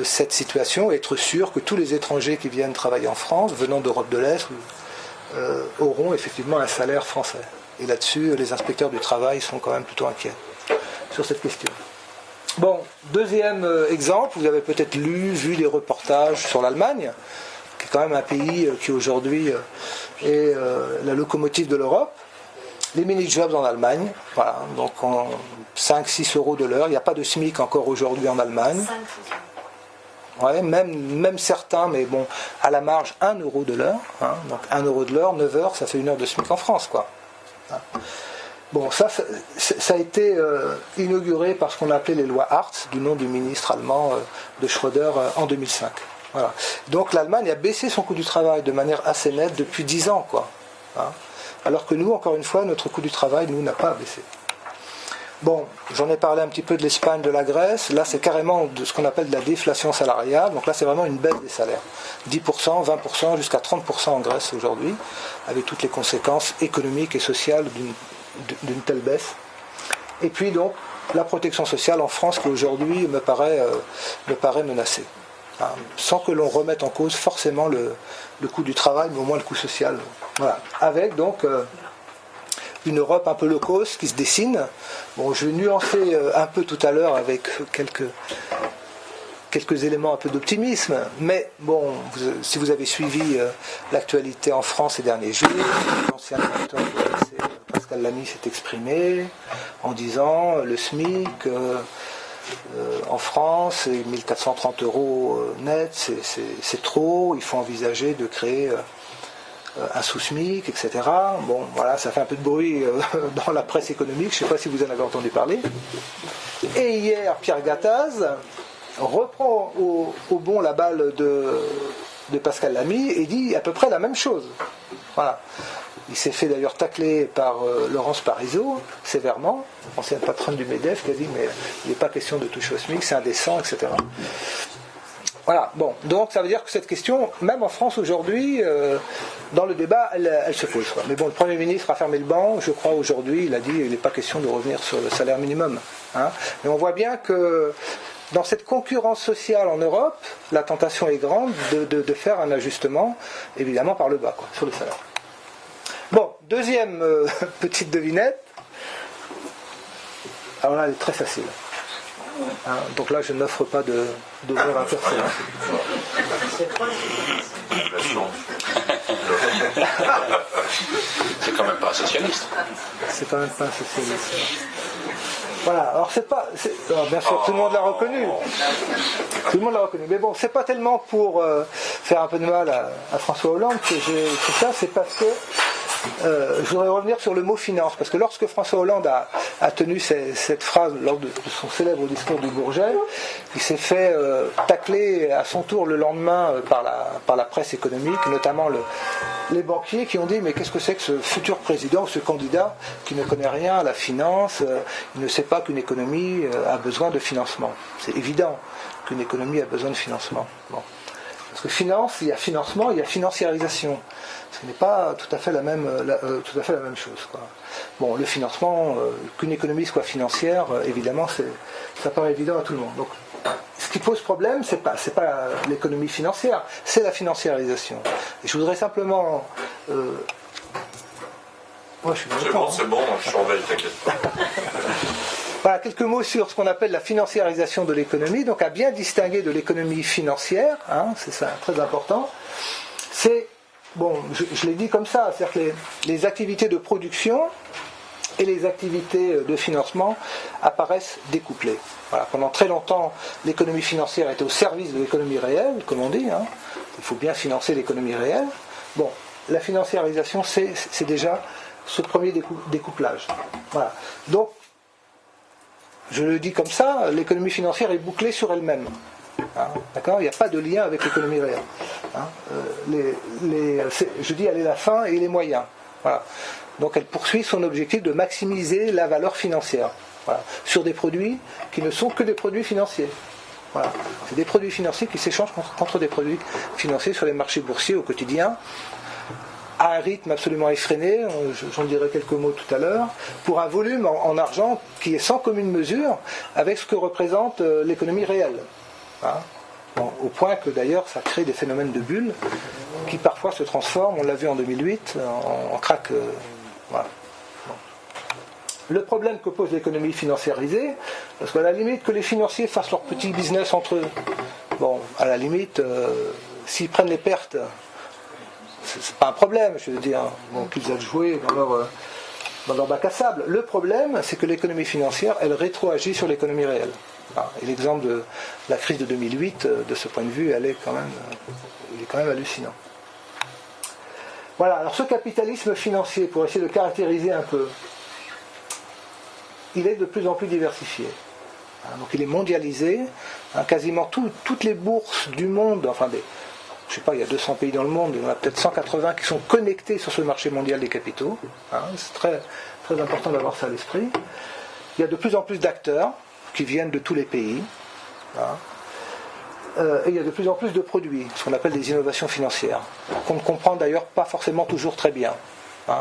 cette situation et être sûr que tous les étrangers qui viennent travailler en France, venant d'Europe de l'Est, auront effectivement un salaire français. Et là-dessus, les inspecteurs du travail sont quand même plutôt inquiets sur cette question. Bon, deuxième exemple, vous avez peut-être vu des reportages sur l'Allemagne, qui est quand même un pays qui aujourd'hui est la locomotive de l'Europe. Les mini-jobs en Allemagne, voilà, donc en 5-6 euros de l'heure, il n'y a pas de SMIC encore aujourd'hui en Allemagne. Ouais, même certains, mais bon, à la marge 1 euro de l'heure, donc 1 euro de l'heure, 9 heures, ça fait 1 heure de SMIC en France, quoi. Bon, ça a été inauguré par ce qu'on appelait les lois Hartz, du nom du ministre allemand de Schröder en 2005. Voilà. Donc l'Allemagne a baissé son coût du travail de manière assez nette depuis 10 ans, quoi. Alors que nous, encore une fois, notre coût du travail, n'a pas baissé. Bon, j'en ai parlé un petit peu de l'Espagne, de la Grèce. Là, c'est carrément de ce qu'on appelle de la déflation salariale. Donc là, c'est vraiment une baisse des salaires. 10%, 20%, jusqu'à 30% en Grèce aujourd'hui, avec toutes les conséquences économiques et sociales d'une telle baisse. Et puis donc, la protection sociale en France, qui aujourd'hui me paraît menacée. Sans que l'on remette en cause forcément le coût du travail, mais au moins le coût social. Voilà. Avec donc une Europe un peu low cost qui se dessine. Bon, je vais nuancer un peu tout à l'heure avec quelques éléments un peu d'optimisme, mais bon, si vous avez suivi l'actualité en France ces derniers jours, l'ancien directeur de l'OMC, Pascal Lamy, s'est exprimé en disant le SMIC en France, 1430 euros net, c'est trop, il faut envisager de créer un sous-SMIC, etc. Bon, voilà, ça fait un peu de bruit dans la presse économique, je ne sais pas si vous en avez entendu parler. Et hier, Pierre Gattaz reprend au bon la balle de Pascal Lamy et dit à peu près la même chose. Voilà. Il s'est fait d'ailleurs tacler par Laurence Parisot, sévèrement, ancienne patronne du MEDEF, qui a dit mais il n'est pas question de toucher au SMIC, c'est indécent, etc. Voilà, bon, donc ça veut dire que cette question, même en France aujourd'hui, dans le débat, elle se pose. Mais bon, le Premier ministre a fermé le banc, je crois aujourd'hui, il a dit qu'il n'est pas question de revenir sur le salaire minimum. Mais on voit bien que dans cette concurrence sociale en Europe, la tentation est grande de faire un ajustement, évidemment par le bas, quoi, sur le salaire. Bon, deuxième petite devinette. Alors là, elle est très facile. Donc là, je n'offre pas d'ouvrir un personnage. C'est quand même pas un socialiste. C'est quand même pas un socialiste. Voilà, alors alors bien sûr, tout le monde l'a reconnu. Tout le monde l'a reconnu. Mais bon, c'est pas tellement pour faire un peu de mal à François Hollande que j'ai fait ça, c'est parce que je voudrais revenir sur le mot finance, parce que lorsque François Hollande a tenu cette phrase lors de son célèbre discours du Bourget, il s'est fait tacler à son tour le lendemain par la presse économique, notamment les banquiers qui ont dit mais qu'est-ce que c'est que ce futur président, ce candidat qui ne connaît rien à la finance, il ne sait pas qu'une économie a besoin de financement. C'est évident qu'une économie a besoin de financement. Bon. Parce que finance, il y a financement, il y a financiarisation. Ce n'est pas tout à fait la même chose, quoi. Bon, le financement, qu'une économie soit financière, évidemment, ça paraît évident à tout le monde. Donc, ce qui pose problème, c'est pas l'économie financière, c'est la financiarisation. Et je voudrais simplement... Moi, c'est bon, je surveille, t'inquiète pas. Voilà, quelques mots sur ce qu'on appelle la financiarisation de l'économie, donc à bien distinguer de l'économie financière, hein, c'est ça, très important. C'est, bon, je l'ai dit comme ça, c'est-à-dire que les activités de production et les activités de financement apparaissent découplées. Voilà, pendant très longtemps, l'économie financière était au service de l'économie réelle, comme on dit, hein. Il faut bien financer l'économie réelle. Bon, la financiarisation, c'est déjà ce premier découplage. Voilà. Donc, je le dis comme ça, l'économie financière est bouclée sur elle-même. Hein, d'accord ? Il n'y a pas de lien avec l'économie réelle. Hein, je dis, elle est la fin et les moyens. Voilà. Donc elle poursuit son objectif de maximiser la valeur financière. Voilà. Sur des produits qui ne sont que des produits financiers. Voilà. C'est des produits financiers qui s'échangent contre des produits financiers sur les marchés boursiers au quotidien, à un rythme absolument effréné, j'en dirai quelques mots tout à l'heure, pour un volume en argent qui est sans commune mesure avec ce que représente l'économie réelle. Hein, bon, au point que d'ailleurs ça crée des phénomènes de bulles qui parfois se transforment, on l'a vu en 2008, en crack. Voilà. Bon. Le problème que pose l'économie financiarisée, parce qu'à la limite que les financiers fassent leur petit business entre eux, bon, à la limite, s'ils prennent les pertes, c'est pas un problème, je veux dire, bon, qu'ils aient joué dans leur bac à sable. Le problème, c'est que l'économie financière, elle rétroagit sur l'économie réelle. Et l'exemple de la crise de 2008, de ce point de vue, il est quand même hallucinant. Voilà, alors ce capitalisme financier, pour essayer de caractériser un peu, il est de plus en plus diversifié. Donc il est mondialisé, quasiment toutes les bourses du monde, enfin je sais pas, il y a 200 pays dans le monde, il y en a peut-être 180 qui sont connectés sur ce marché mondial des capitaux. C'est très, très important d'avoir ça à l'esprit. Il y a de plus en plus d'acteurs qui viennent de tous les pays. Et il y a de plus en plus de produits, ce qu'on appelle des innovations financières, qu'on ne comprend d'ailleurs pas forcément toujours très bien.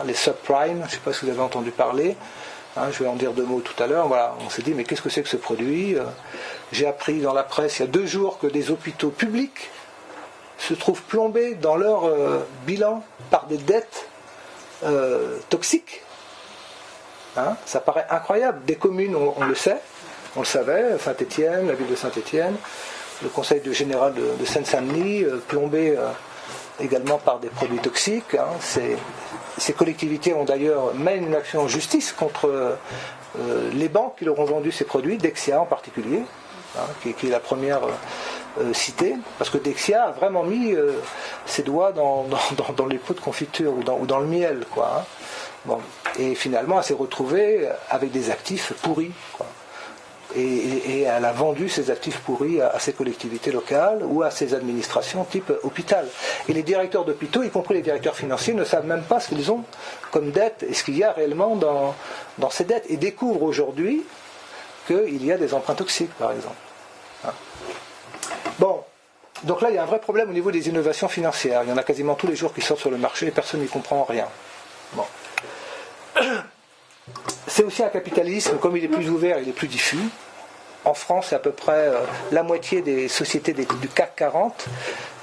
Les subprimes, je ne sais pas si vous avez entendu parler, je vais en dire 2 mots tout à l'heure. Voilà, on s'est dit, mais qu'est-ce que c'est que ce produit ? J'ai appris dans la presse il y a 2 jours que des hôpitaux publics se trouvent plombés dans leur bilan par des dettes toxiques. Ça paraît incroyable. Des communes, on le sait, on le savait, Saint-Étienne, la ville de Saint-Étienne, le conseil général de Seine-Saint-Denis, plombé également par des produits toxiques. Ces collectivités ont d'ailleurs mené une action en justice contre les banques qui leur ont vendu ces produits, Dexia en particulier, qui est la première citée, parce que Dexia a vraiment mis ses doigts dans les pots de confiture ou dans le miel, quoi. Bon. Et finalement, elle s'est retrouvée avec des actifs pourris, quoi. Et elle a vendu ces actifs pourris à ses collectivités locales ou à ses administrations type hôpital. Et les directeurs d'hôpitaux, y compris les directeurs financiers, ne savent même pas ce qu'ils ont comme dette et ce qu'il y a réellement dans ces dettes. Et découvrent aujourd'hui qu'il y a des emprunts toxiques, par exemple. Bon, donc là, il y a un vrai problème au niveau des innovations financières. Il y en a quasiment tous les jours qui sortent sur le marché et personne n'y comprend rien. Bon. C'est aussi un capitalisme, comme il est plus ouvert, il est plus diffus. En France, c'est à peu près la moitié des sociétés du CAC 40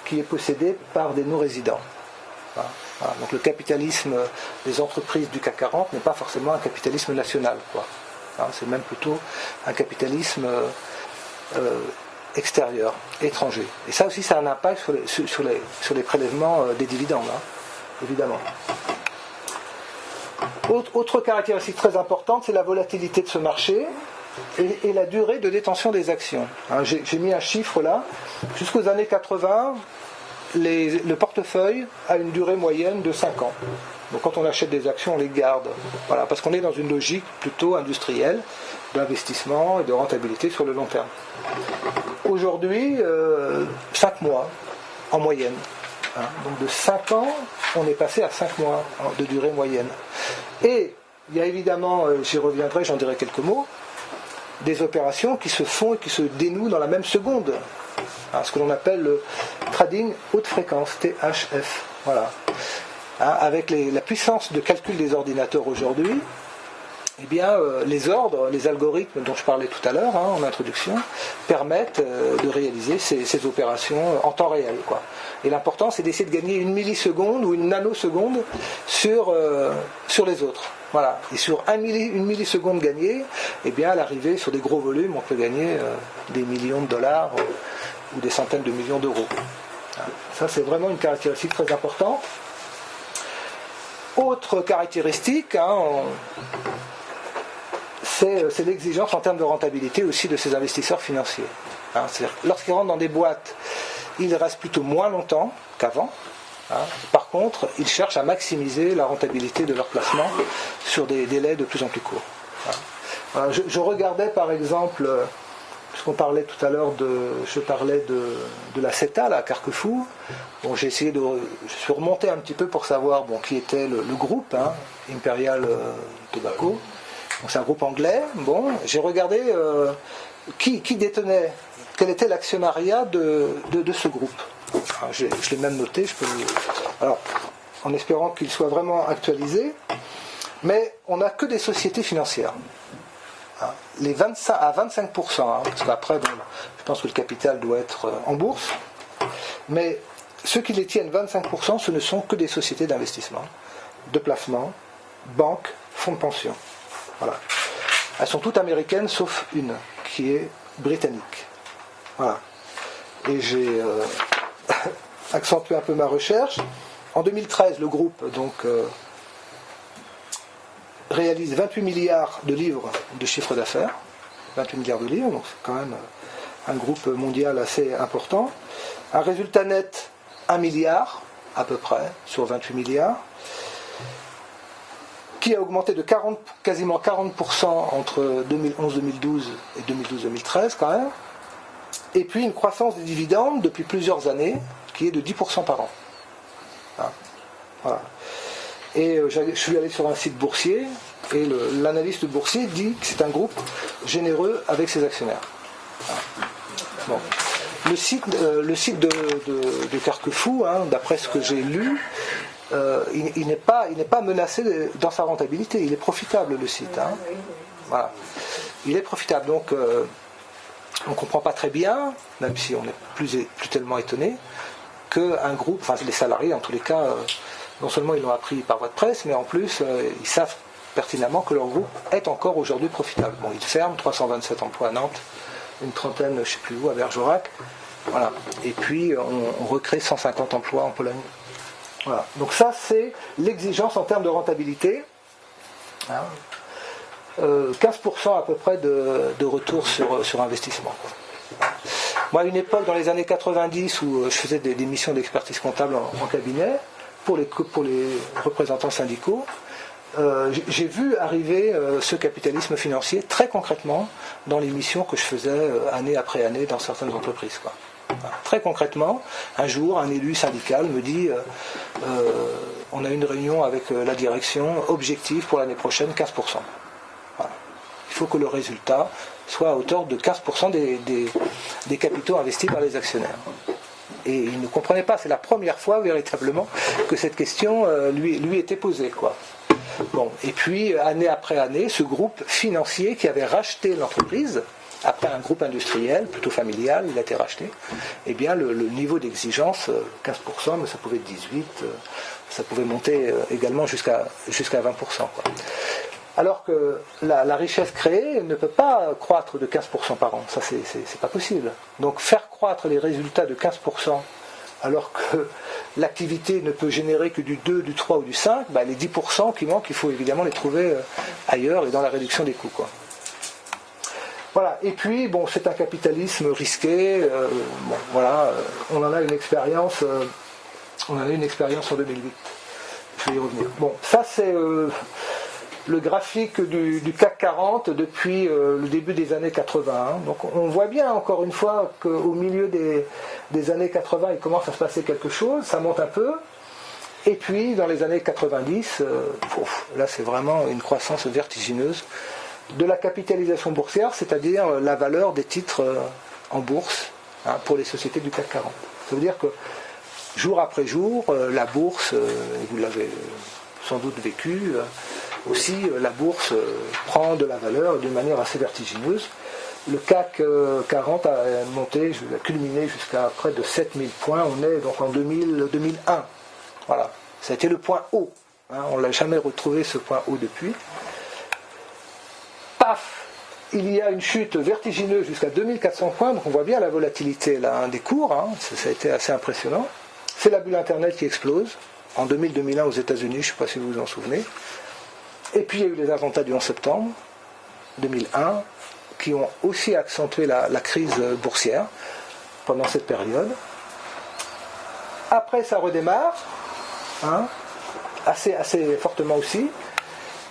qui est possédée par des non-résidents. Voilà. Donc le capitalisme des entreprises du CAC 40 n'est pas forcément un capitalisme national, quoi. C'est même plutôt un capitalisme extérieur, étranger. Et ça aussi, ça a un impact sur les prélèvements des dividendes, évidemment. Autre caractéristique très importante, c'est la volatilité de ce marché et la durée de détention des actions. J'ai mis un chiffre là. Jusqu'aux années 80, le portefeuille a une durée moyenne de 5 ans. Donc quand on achète des actions, on les garde. Voilà, parce qu'on est dans une logique plutôt industrielle d'investissement et de rentabilité sur le long terme. Aujourd'hui, 5 mois en moyenne. Donc de 5 ans, on est passé à 5 mois de durée moyenne. Et il y a évidemment, j'y reviendrai, j'en dirai quelques mots, des opérations qui se font et qui se dénouent dans la même seconde. Ce que l'on appelle le trading haute fréquence, THF. Voilà. Hein, avec la puissance de calcul des ordinateurs aujourd'hui, eh bien, les ordres, les algorithmes dont je parlais tout à l'heure en introduction, permettent de réaliser ces opérations en temps réel, quoi. Et l'important, c'est d'essayer de gagner une milliseconde ou une nanoseconde sur les autres. Voilà. Et sur une milliseconde gagnée, eh bien, à l'arrivée, sur des gros volumes, on peut gagner des millions de dollars ou des centaines de millions d'euros. Ça, c'est vraiment une caractéristique très importante. Autre caractéristique, c'est l'exigence en termes de rentabilité aussi de ces investisseurs financiers. C'est-à-dire, lorsqu'ils rentrent dans des boîtes, ils restent plutôt moins longtemps qu'avant. Par contre, ils cherchent à maximiser la rentabilité de leur placement sur des délais de plus en plus courts. Je regardais par exemple, puisqu'on parlait tout à l'heure je parlais de la CETA, là, à Carquefou. Bon, je suis remonté un petit peu pour savoir qui était le groupe, Imperial Tobacco. Donc, c'est un groupe anglais. Bon, j'ai regardé qui détenait, quel était l'actionnariat de ce groupe. Alors, je l'ai même noté, alors, en espérant qu'il soit vraiment actualisé, mais on n'a que des sociétés financières. À 25%, parce qu'après, je pense que le capital doit être en bourse, mais ceux qui les tiennent 25%, ce ne sont que des sociétés d'investissement, de placement, banques, fonds de pension. Voilà. Elles sont toutes américaines, sauf une, qui est britannique. Voilà. Et j'ai accentué un peu ma recherche. En 2013, le groupe réalise 28 milliards de livres de chiffre d'affaires. 28 milliards de livres, donc c'est quand même un groupe mondial assez important. Un résultat net, 1 milliard, à peu près, sur 28 milliards, qui a augmenté de quasiment 40% entre 2011-2012 et 2012-2013 quand même. Et puis une croissance des dividendes depuis plusieurs années, qui est de 10% par an. Voilà. Et je suis allé sur un site boursier, et l'analyste boursier dit que c'est un groupe généreux avec ses actionnaires. Bon. Le site de Carquefou, d'après ce que j'ai lu, il n'est pas menacé dans sa rentabilité. Il est profitable, le site. Voilà. Il est profitable. Donc, on ne comprend pas très bien, même si on n'est plus tellement étonné, qu'un groupe, enfin les salariés en tous les cas, non seulement ils l'ont appris par voie de presse, mais en plus ils savent pertinemment que leur groupe est encore aujourd'hui profitable. Bon, ils ferment 327 emplois à Nantes, une trentaine, je ne sais plus où, à Bergerac. Voilà. Et puis on recrée 150 emplois en Pologne. Voilà. Donc ça, c'est l'exigence en termes de rentabilité. 15% à peu près de retour sur investissement. Moi, à une époque, dans les années 90, où je faisais des missions d'expertise comptable en cabinet, pour les représentants syndicaux, j'ai vu arriver ce capitalisme financier très concrètement dans les missions que je faisais année après année dans certaines entreprises. Très concrètement, un jour, un élu syndical me dit on a une réunion avec la direction, objectif pour l'année prochaine, 15%. Voilà. Il faut que le résultat soit à hauteur de 15% des capitaux investis par les actionnaires. Et il ne comprenait pas, c'est la première fois véritablement que cette question lui était posée, quoi. Bon, et puis, année après année, ce groupe financier qui avait racheté l'entreprise, après un groupe industriel, plutôt familial, il a été racheté, eh bien, le niveau d'exigence, 15%, mais ça pouvait être 18%, ça pouvait monter également jusqu'à 20%, quoi. Alors que la richesse créée ne peut pas croître de 15% par an, ça c'est pas possible. Donc faire croître les résultats de 15% alors que l'activité ne peut générer que du 2, du 3 ou du 5, les 10% qui manquent, il faut évidemment les trouver ailleurs et dans la réduction des coûts, quoi. Voilà, et puis bon, c'est un capitalisme risqué, voilà, on en a une expérience en 2008. Je vais y revenir. Bon, ça c'est le graphique du CAC 40 depuis le début des années 80. Donc on voit bien encore une fois qu'au milieu des années 80, il commence à se passer quelque chose, ça monte un peu. Et puis dans les années 90, là c'est vraiment une croissance vertigineuse de la capitalisation boursière, c'est-à-dire la valeur des titres en bourse pour les sociétés du CAC 40. Ça veut dire que jour après jour, la bourse, et vous l'avez sans doute vécu, aussi la bourse prend de la valeur d'une manière assez vertigineuse. Le CAC 40 a monté, a culminé jusqu'à près de 7000 points. On est donc en 2001. Voilà. Ça a été le point haut. On ne l'a jamais retrouvé ce point haut depuis. Paf! Il y a une chute vertigineuse jusqu'à 2400 points. Donc on voit bien la volatilité là, des cours. Ça a été assez impressionnant. C'est la bulle Internet qui explose. En 2000-2001 aux États-Unis, je ne sais pas si vous vous en souvenez. Et puis il y a eu les attentats du 11 septembre 2001 qui ont aussi accentué la crise boursière pendant cette période. Après, ça redémarre, assez fortement aussi,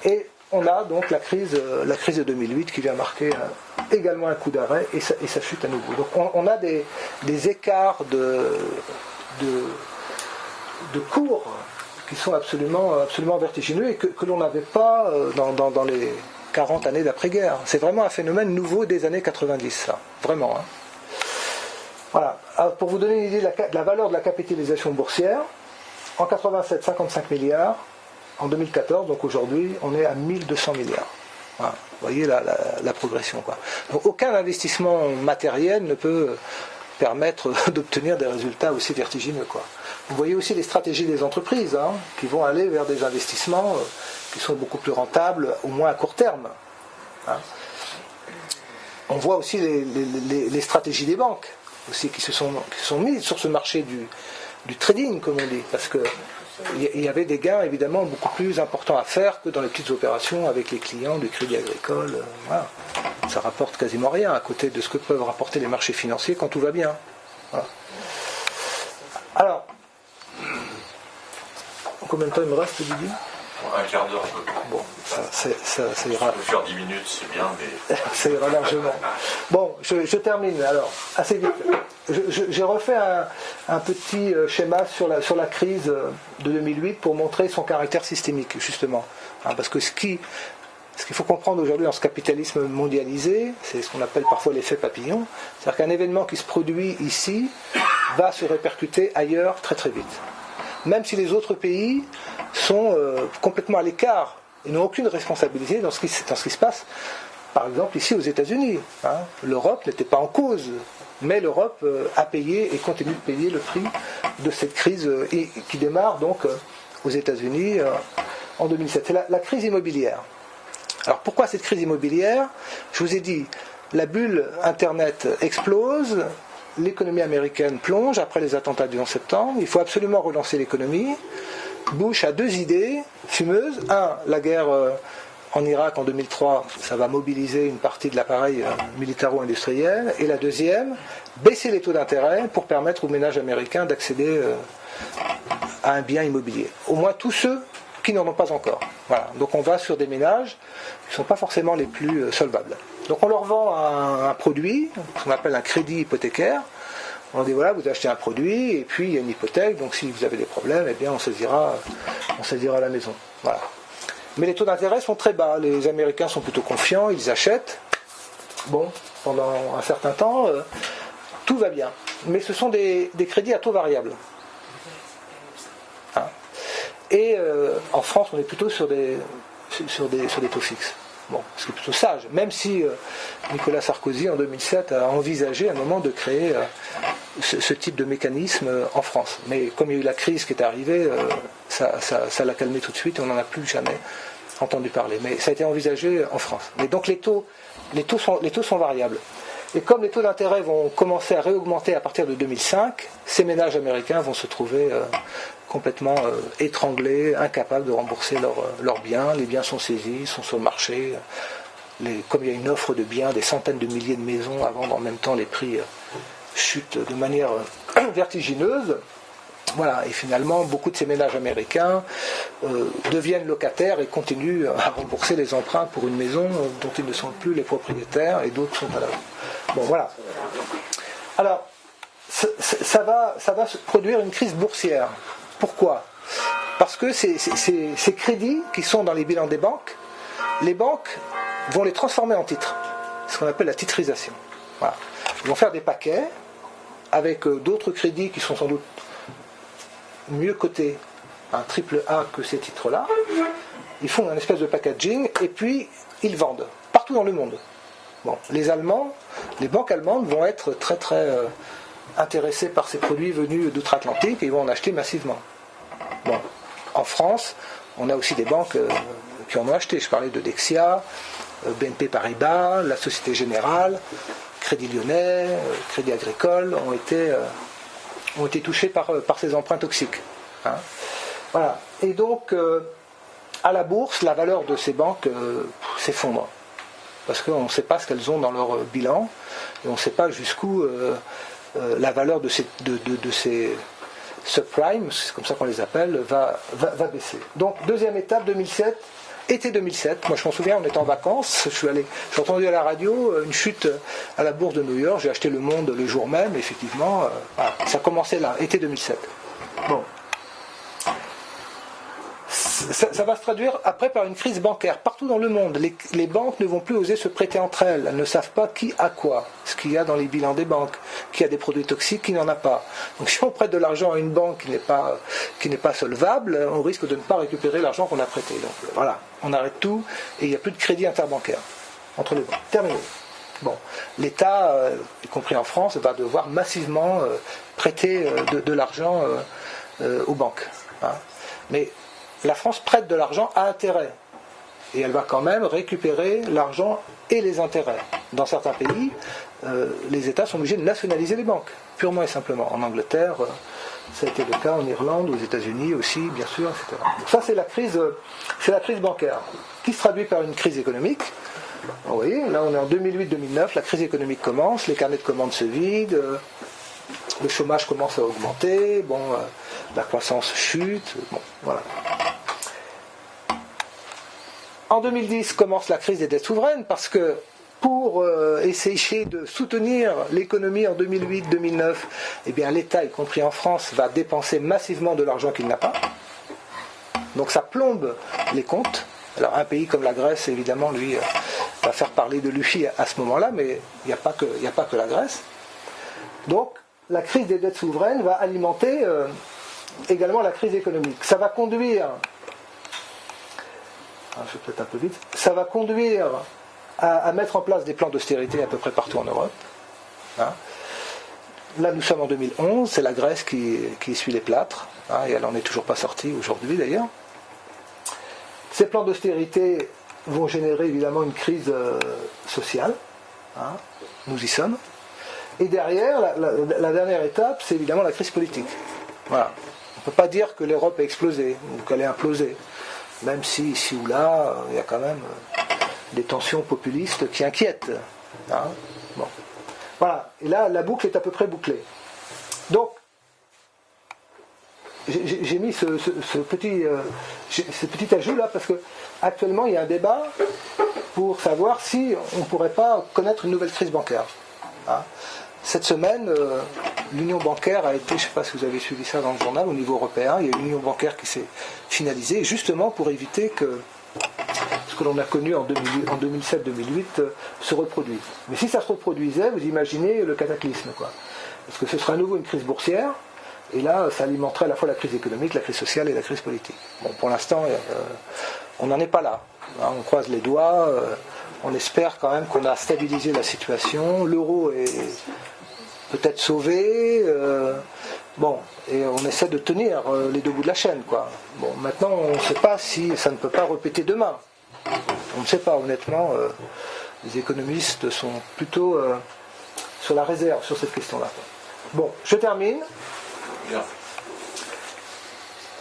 et on a donc la crise de 2008 qui vient marquer également un coup d'arrêt, et ça chute à nouveau. Donc on a des écarts de cours qui sont absolument vertigineux et que l'on n'avait pas dans les 40 années d'après-guerre. C'est vraiment un phénomène nouveau des années 90, ça. Vraiment. Voilà. Alors, pour vous donner une idée de la valeur de la capitalisation boursière, en 87, 55 milliards. En 2014, donc aujourd'hui, on est à 1200 milliards. Voilà. Vous voyez la progression, quoi. Donc aucun investissement matériel ne peut permettre d'obtenir des résultats aussi vertigineux, quoi. Vous voyez aussi les stratégies des entreprises qui vont aller vers des investissements qui sont beaucoup plus rentables, au moins à court terme. On voit aussi les stratégies des banques aussi qui se sont mises sur ce marché du trading, comme on dit, parce que il y avait des gains évidemment beaucoup plus importants à faire que dans les petites opérations avec les clients du Crédit Agricole. Voilà. Ça rapporte quasiment rien à côté de ce que peuvent rapporter les marchés financiers quand tout va bien. Voilà. Alors, combien de temps il me reste, Didier ? Un quart d'heure, un peu. Bon, ça ira. On peut faire 10 minutes, c'est bien, mais... Ça ira largement. Bon, je termine alors, assez vite. J'ai refait un petit schéma sur la crise de 2008 pour montrer son caractère systémique, justement. Parce que ce qu'il faut comprendre aujourd'hui dans ce capitalisme mondialisé, c'est ce qu'on appelle parfois l'effet papillon, c'est-à-dire qu'un événement qui se produit ici va se répercuter ailleurs très très vite. Même si les autres pays sont complètement à l'écart et n'ont aucune responsabilité dans ce qui se passe, par exemple ici aux États-Unis. L'Europe n'était pas en cause, mais l'Europe a payé et continue de payer le prix de cette crise qui démarre donc aux États-Unis en 2007. C'est la crise immobilière. Alors pourquoi cette crise immobilière ? Je vous ai dit, la bulle Internet explose, l'économie américaine plonge après les attentats du 11 septembre, il faut absolument relancer l'économie. Bush a deux idées fumeuses. Un, la guerre en Irak en 2003, ça va mobiliser une partie de l'appareil militaro-industriel. Et la deuxième, baisser les taux d'intérêt pour permettre aux ménages américains d'accéder à un bien immobilier. Au moins tous ceux qui n'en ont pas encore. Voilà. Donc on va sur des ménages qui ne sont pas forcément les plus solvables. Donc on leur vend un produit, ce qu'on appelle un crédit hypothécaire. On dit voilà, vous achetez un produit et puis il y a une hypothèque, donc si vous avez des problèmes, eh bien on saisira la maison. Voilà. Mais les taux d'intérêt sont très bas, les Américains sont plutôt confiants, ils achètent. Bon, pendant un certain temps, tout va bien. Mais ce sont des crédits à taux variable. Et en France, on est plutôt sur des taux fixes. Bon, ce qui est plutôt sage, même si Nicolas Sarkozy en 2007 a envisagé à un moment de créer ce type de mécanisme en France. Mais comme il y a eu la crise qui est arrivée, ça l'a calmé tout de suite et on n'en a plus jamais entendu parler. Mais ça a été envisagé en France. Mais donc les taux sont variables. Et comme les taux d'intérêt vont commencer à réaugmenter à partir de 2005, ces ménages américains vont se trouver complètement étranglés, incapables de rembourser leurs biens. Les biens sont saisis, sont sur le marché. Comme il y a une offre de biens, des centaines de milliers de maisons à vendre en même temps, les prix chutent de manière vertigineuse. Voilà, et finalement, beaucoup de ces ménages américains deviennent locataires et continuent à rembourser les emprunts pour une maison dont ils ne sont plus les propriétaires et d'autres sont à la vente. Bon, voilà. Alors, ça va se produire une crise boursière. Pourquoi ? Parce que ces crédits qui sont dans les bilans des banques, les banques vont les transformer en titres. C'est ce qu'on appelle la titrisation. Voilà. Ils vont faire des paquets avec d'autres crédits qui sont sans doute mieux cotés, un triple A que ces titres-là. Ils font un espèce de packaging et puis ils vendent partout dans le monde. Bon, les banques allemandes vont être très très intéressées par ces produits venus d'outre-Atlantique et ils vont en acheter massivement. Bon, en France, on a aussi des banques qui en ont acheté. Je parlais de Dexia, BNP Paribas, la Société Générale, Crédit Lyonnais, Crédit Agricole ont été touchés par ces emprunts toxiques. Hein. Voilà. Et donc, à la bourse, la valeur de ces banques s'effondre. Parce qu'on ne sait pas ce qu'elles ont dans leur bilan, et on ne sait pas jusqu'où la valeur de ces subprimes, c'est comme ça qu'on les appelle, va baisser. Donc, deuxième étape, 2007, été 2007, moi je m'en souviens, on était en vacances, j'ai entendu à la radio une chute à la bourse de New York, j'ai acheté Le Monde le jour même, effectivement, voilà, ça commençait là, été 2007. Bon. Ça va se traduire après par une crise bancaire. Partout dans le monde, les banques ne vont plus oser se prêter entre elles. Elles ne savent pas qui a quoi, ce qu'il y a dans les bilans des banques, qui a des produits toxiques, qui n'en a pas. Donc si on prête de l'argent à une banque qui n'est pas solvable, on risque de ne pas récupérer l'argent qu'on a prêté. Donc voilà, on arrête tout et il n'y a plus de crédit interbancaire entre les banques. Terminé. Bon, l'État, y compris en France, va devoir massivement prêter de l'argent aux banques. Hein. Mais la France prête de l'argent à intérêt. Et elle va quand même récupérer l'argent et les intérêts. Dans certains pays, les États sont obligés de nationaliser les banques, purement et simplement. En Angleterre, ça a été le cas en Irlande, aux États-Unis aussi, bien sûr, etc. Donc ça, c'est la crise bancaire, qui se traduit par une crise économique. Vous voyez, là on est en 2008-2009, la crise économique commence, les carnets de commandes se vident, le chômage commence à augmenter, bon, la croissance chute, bon, voilà. En 2010 commence la crise des dettes souveraines parce que pour essayer de soutenir l'économie en 2008-2009, eh bien l'État, y compris en France, va dépenser massivement de l'argent qu'il n'a pas. Donc ça plombe les comptes. Alors un pays comme la Grèce, évidemment, lui, va faire parler de lui à ce moment-là, mais il n'y a pas que la Grèce. Donc la crise des dettes souveraines va alimenter également la crise économique. Ça va conduire... je vais peut-être un peu vite. Ça va conduire à mettre en place des plans d'austérité à peu près partout en Europe. Hein. Là, nous sommes en 2011, c'est la Grèce qui essuie les plâtres, hein, et elle n'en est toujours pas sortie aujourd'hui d'ailleurs. Ces plans d'austérité vont générer évidemment une crise sociale. Hein, nous y sommes. Et derrière, la dernière étape, c'est évidemment la crise politique. Voilà. On ne peut pas dire que l'Europe a explosé ou qu'elle est implosée. Même si ici ou là, il y a quand même des tensions populistes qui inquiètent. Hein, bon. Voilà. Et là, la boucle est à peu près bouclée. Donc, j'ai mis ce petit ajout là parce que actuellement il y a un débat pour savoir si on ne pourrait pas connaître une nouvelle crise bancaire. Hein. Cette semaine, l'union bancaire a été, je ne sais pas si vous avez suivi ça dans le journal, au niveau européen, il y a une union bancaire qui s'est finalisée justement pour éviter que ce que l'on a connu en 2007-2008 se reproduise. Mais si ça se reproduisait, vous imaginez le cataclysme, quoi. Parce que ce serait à nouveau une crise boursière. Et là, ça alimenterait à la fois la crise économique, la crise sociale et la crise politique. Bon, pour l'instant, on n'en est pas là. Hein, on croise les doigts, on espère quand même qu'on a stabilisé la situation. L'euro est peut-être sauvé. Bon, et on essaie de tenir les deux bouts de la chaîne, quoi. Bon, maintenant, on ne sait pas si ça ne peut pas repéter demain. On ne sait pas, honnêtement. Les économistes sont plutôt sur la réserve sur cette question-là. Bon, je termine. Bien.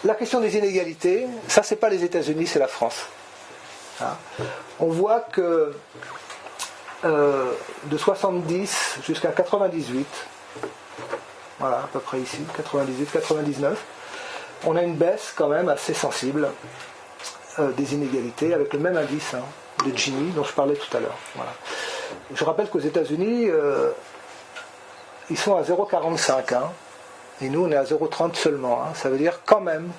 La question des inégalités, ça c'est pas les États-Unis, c'est la France. Hein. On voit que de 70 jusqu'à 98, voilà à peu près ici, 98-99, on a une baisse quand même assez sensible des inégalités avec le même indice de Gini dont je parlais tout à l'heure. Voilà. Je rappelle qu'aux États-Unis, ils sont à 0,45. Et nous, on est à 0,30 seulement. Hein. Ça veut dire quand même,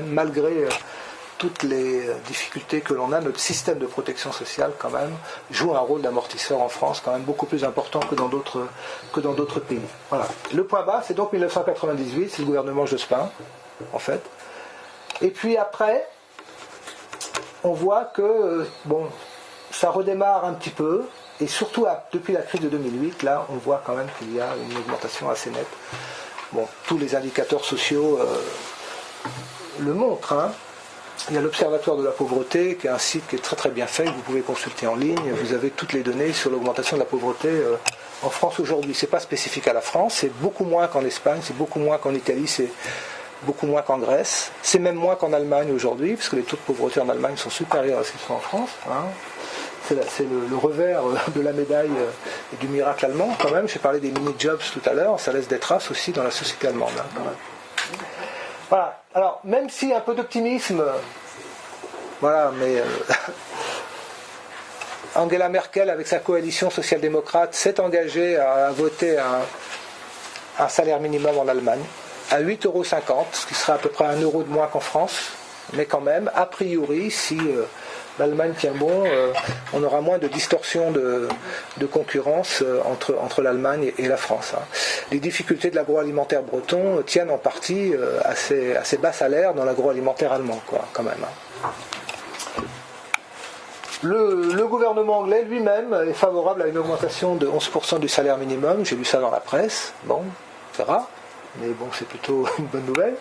malgré toutes les difficultés que l'on a, notre système de protection sociale, quand même, joue un rôle d'amortisseur en France, quand même beaucoup plus important que dans d'autres pays. Voilà. Le point bas, c'est donc 1998, c'est le gouvernement Jospin, en fait. Et puis après, on voit que, ça redémarre un petit peu, et surtout depuis la crise de 2008, là, on voit quand même qu'il y a une augmentation assez nette. Bon, tous les indicateurs sociaux le montrent, hein. Il y a l'Observatoire de la pauvreté, qui est un site qui est très très bien fait, que vous pouvez consulter en ligne. Vous avez toutes les données sur l'augmentation de la pauvreté en France aujourd'hui. C'est pas spécifique à la France, c'est beaucoup moins qu'en Espagne, c'est beaucoup moins qu'en Italie, c'est beaucoup moins qu'en Grèce. C'est même moins qu'en Allemagne aujourd'hui, parce que les taux de pauvreté en Allemagne sont supérieurs à ce qu'ils sont en France. Hein. C'est le revers de la médaille et du miracle allemand, quand même. J'ai parlé des mini-jobs tout à l'heure, ça laisse des traces aussi dans la société allemande, hein, quand même. Voilà. Alors, même si un peu d'optimisme, voilà, mais Angela Merkel, avec sa coalition social-démocrate, s'est engagée à voter un salaire minimum en Allemagne, à 8,50 €, ce qui serait à peu près 1 € de moins qu'en France, mais quand même, a priori, si l'Allemagne tient bon, on aura moins de distorsion de concurrence entre l'Allemagne et la France. Hein. Les difficultés de l'agroalimentaire breton tiennent en partie à ces bas salaires dans l'agroalimentaire allemand, quoi, quand même. Hein. Le gouvernement anglais lui-même est favorable à une augmentation de 11% du salaire minimum, j'ai lu ça dans la presse, bon, on verra, mais bon, c'est plutôt une bonne nouvelle.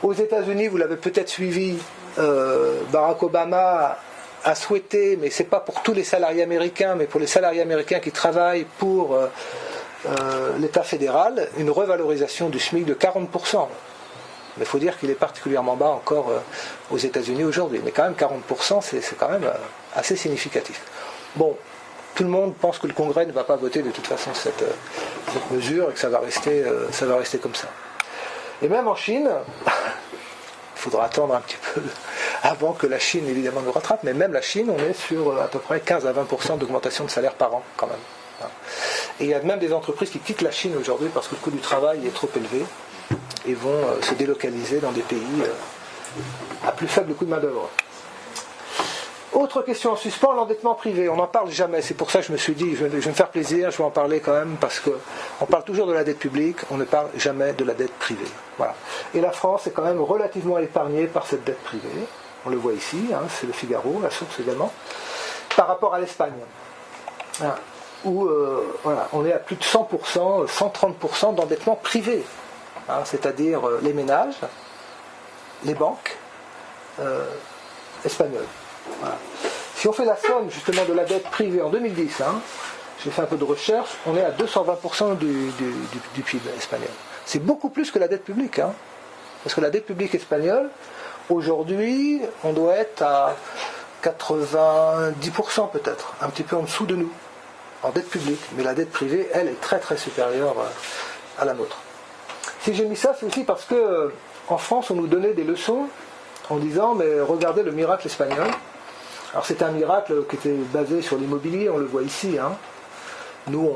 Aux États-Unis, vous l'avez peut-être suivi, Barack Obama a souhaité, mais ce n'est pas pour tous les salariés américains, mais pour les salariés américains qui travaillent pour l'État fédéral, une revalorisation du SMIC de 40%. Mais il faut dire qu'il est particulièrement bas encore aux États-Unis aujourd'hui. Mais quand même 40%, c'est quand même assez significatif. Bon, tout le monde pense que le Congrès ne va pas voter de toute façon cette mesure et que ça va rester comme ça. Et même en Chine, il faudra attendre un petit peu avant que la Chine évidemment nous rattrape, mais même la Chine, on est sur à peu près 15 à 20% d'augmentation de salaire par an quand même. Et il y a même des entreprises qui quittent la Chine aujourd'hui parce que le coût du travail est trop élevé et vont se délocaliser dans des pays à plus faible coût de main-d'œuvre. Autre question en suspens, l'endettement privé. On n'en parle jamais, c'est pour ça que je me suis dit, je vais me faire plaisir, je vais en parler quand même, parce qu'on parle toujours de la dette publique, on ne parle jamais de la dette privée. Voilà. Et la France est quand même relativement épargnée par cette dette privée. On le voit ici, hein, c'est le Figaro, la source également, par rapport à l'Espagne. Hein, où voilà, on est à plus de 100%, 130% d'endettement privé. Hein, c'est-à-dire les ménages, les banques espagnoles. Voilà. Si on fait la somme justement de la dette privée en 2010, hein, j'ai fait un peu de recherche, on est à 220% du PIB espagnol. C'est beaucoup plus que la dette publique. Hein, parce que la dette publique espagnole, aujourd'hui, on doit être à 90% peut-être, un petit peu en dessous de nous, en dette publique. Mais la dette privée, elle, est très très supérieure à la nôtre. Si j'ai mis ça, c'est aussi parce que en France, on nous donnait des leçons en disant, mais regardez le miracle espagnol. Alors c'était un miracle qui était basé sur l'immobilier, on le voit ici. Hein. Nous,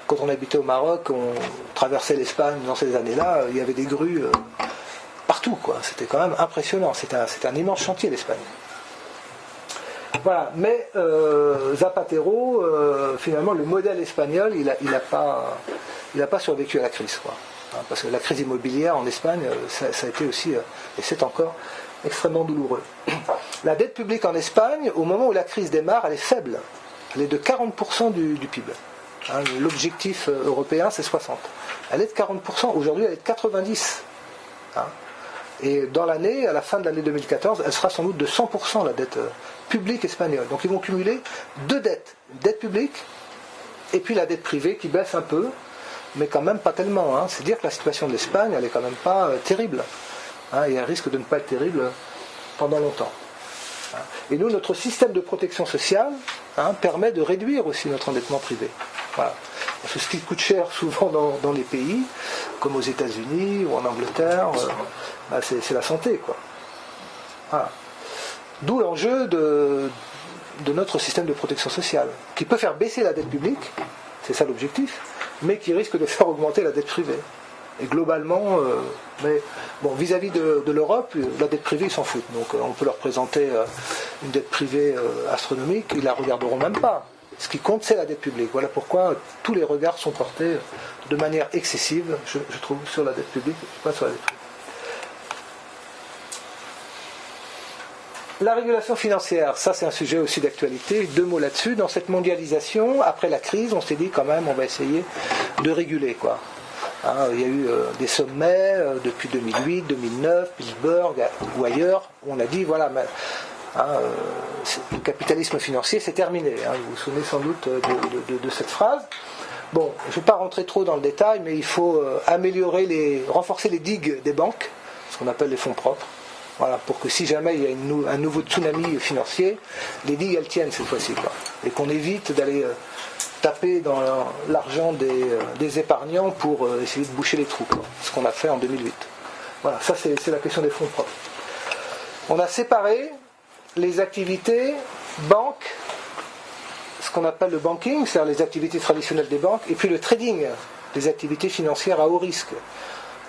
quand on habitait au Maroc, on traversait l'Espagne dans ces années-là, il y avait des grues partout, quoi. C'était quand même impressionnant, c'était un immense chantier l'Espagne. Voilà, mais Zapatero, finalement, le modèle espagnol, il n'a pas survécu à la crise, quoi. Hein, parce que la crise immobilière en Espagne, ça a été aussi, et c'est encore, extrêmement douloureux. La dette publique en Espagne, au moment où la crise démarre, elle est faible. Elle est de 40% du PIB. Hein, l'objectif européen, c'est 60%. Elle est de 40%. Aujourd'hui, elle est de 90%. Hein. Et dans l'année, à la fin de l'année 2014, elle sera sans doute de 100%, la dette publique espagnole. Donc ils vont cumuler deux dettes. Une dette publique, et puis la dette privée qui baisse un peu, mais quand même pas tellement. Hein. C'est dire que la situation de l'Espagne, elle est quand même pas terrible. Hein, et elle risque de ne pas être terrible pendant longtemps. Hein. Et nous, notre système de protection sociale permet de réduire aussi notre endettement privé. Voilà. Parce que ce qui coûte cher souvent dans les pays, comme aux États-Unis ou en Angleterre, c'est la santé, quoi. Voilà. D'où l'enjeu de notre système de protection sociale, qui peut faire baisser la dette publique, c'est ça l'objectif, mais qui risque de faire augmenter la dette privée. Et globalement, mais bon, vis-à-vis de l'Europe, la dette privée, ils s'en foutent. Donc on peut leur présenter une dette privée astronomique, ils la regarderont même pas. Ce qui compte, c'est la dette publique. Voilà pourquoi tous les regards sont portés de manière excessive, je trouve, sur la dette publique, pas sur la dette privée. La régulation financière, ça c'est un sujet aussi d'actualité. 2 mots là-dessus. Dans cette mondialisation, après la crise, on s'est dit quand même, on va essayer de réguler, quoi. Hein, il y a eu des sommets depuis 2008, 2009, Pittsburgh ou ailleurs, où on a dit voilà, le capitalisme financier c'est terminé. Hein, vous vous souvenez sans doute de cette phrase. Bon, je ne vais pas rentrer trop dans le détail, mais il faut renforcer les digues des banques, ce qu'on appelle les fonds propres. Voilà, pour que si jamais il y a un nouveau tsunami financier, les digues elles tiennent cette fois-ci, quoi. Et qu'on évite d'aller taper dans l'argent des épargnants pour essayer de boucher les trous, quoi. Ce qu'on a fait en 2008. Voilà, ça c'est la question des fonds propres. On a séparé les activités banques, ce qu'on appelle le banking, c'est-à-dire les activités traditionnelles des banques, et puis le trading, les activités financières à haut risque.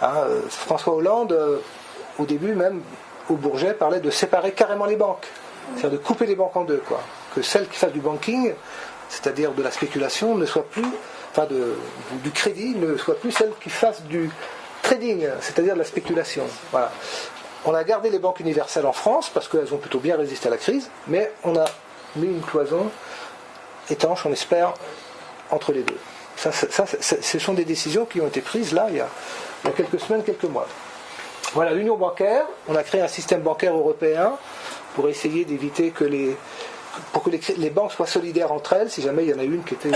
Hein, François Hollande, au début même, au Bourget, parlait de séparer carrément les banques, c'est-à-dire de couper les banques en deux, quoi. Que celles qui fassent du banking, c'est-à-dire de la spéculation, ne soient plus, du crédit, ne soient plus celles qui fassent du trading, c'est-à-dire de la spéculation. Voilà. On a gardé les banques universelles en France parce qu'elles ont plutôt bien résisté à la crise, mais on a mis une cloison étanche, on espère, entre les deux. Ce sont des décisions qui ont été prises là, il y a quelques semaines, quelques mois. Voilà, l'union bancaire, on a créé un système bancaire européen pour essayer d'éviter que les banques soient solidaires entre elles, si jamais il y en a une qui était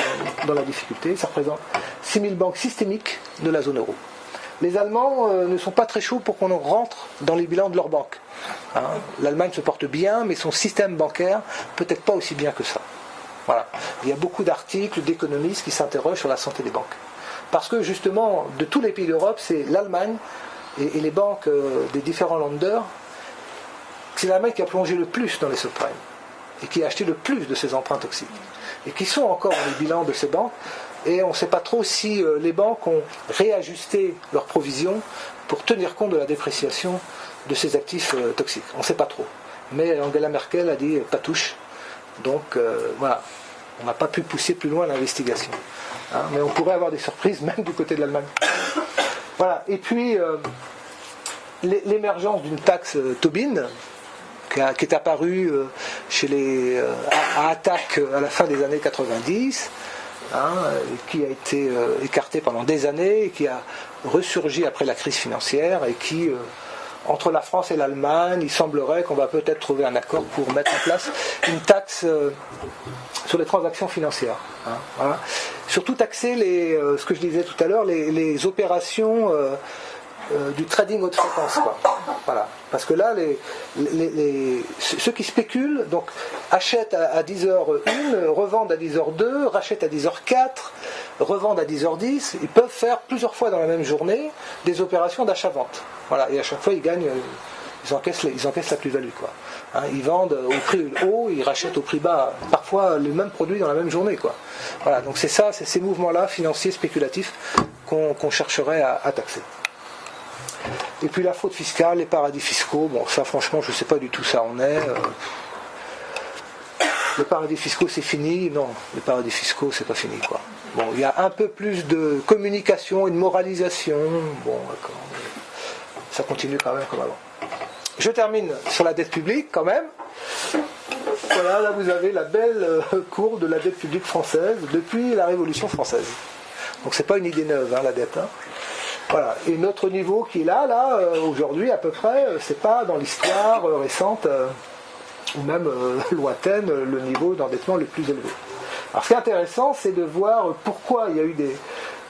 dans la difficulté. Ça représente 6000 banques systémiques de la zone euro. Les Allemands ne sont pas très chauds pour qu'on rentre dans les bilans de leurs banques. Hein, l'Allemagne se porte bien, mais son système bancaire peut-être pas aussi bien que ça. Voilà. Il y a beaucoup d'articles d'économistes qui s'interrogent sur la santé des banques. Parce que justement, de tous les pays d'Europe, c'est l'Allemagne et les banques des différents lenders, c'est l'Allemagne qui a plongé le plus dans les subprimes et qui a acheté le plus de ces emprunts toxiques et qui sont encore dans les bilans de ces banques. Et on ne sait pas trop si les banques ont réajusté leurs provisions pour tenir compte de la dépréciation de ces actifs toxiques. On ne sait pas trop. Mais Angela Merkel a dit pas touche. Donc voilà, on n'a pas pu pousser plus loin l'investigation. Hein, mais on pourrait avoir des surprises même du côté de l'Allemagne. Voilà. Et puis l'émergence d'une taxe Tobin qui est apparue à Attac à la fin des années 90. Qui a été écarté pendant des années et qui a ressurgi après la crise financière et qui, entre la France et l'Allemagne, il semblerait qu'on va peut-être trouver un accord pour mettre en place une taxe sur les transactions financières. Voilà. Surtout taxer ce que je disais tout à l'heure, les opérations du trading haute fréquence, quoi. Voilà. Parce que là, ceux qui spéculent, donc achètent à 10h01, revendent à 10h02, rachètent à 10h04, revendent à 10h10, ils peuvent faire plusieurs fois dans la même journée des opérations d'achat-vente. Voilà. Et à chaque fois, ils gagnent, ils encaissent la plus-value, quoi. Hein, ils vendent au prix haut, ils rachètent au prix bas, parfois les mêmes produits dans la même journée, quoi. Voilà. Donc c'est ces mouvements-là, financiers, spéculatifs, qu'on chercherait à taxer. Et puis la fraude fiscale, les paradis fiscaux, bon ça franchement je ne sais pas du tout où ça en est. Les paradis fiscaux c'est fini, non, les paradis fiscaux c'est pas fini, quoi. Bon, il y a un peu plus de communication et de moralisation, bon d'accord, ça continue quand même comme avant. Je termine sur la dette publique quand même. Voilà, là vous avez la belle courbe de la dette publique française depuis la Révolution française. Donc c'est pas une idée neuve, la dette. Voilà. Et notre niveau qui est là, aujourd'hui à peu près, c'est pas dans l'histoire récente ou même lointaine le niveau d'endettement le plus élevé. Alors ce qui est intéressant, c'est de voir pourquoi il y a eu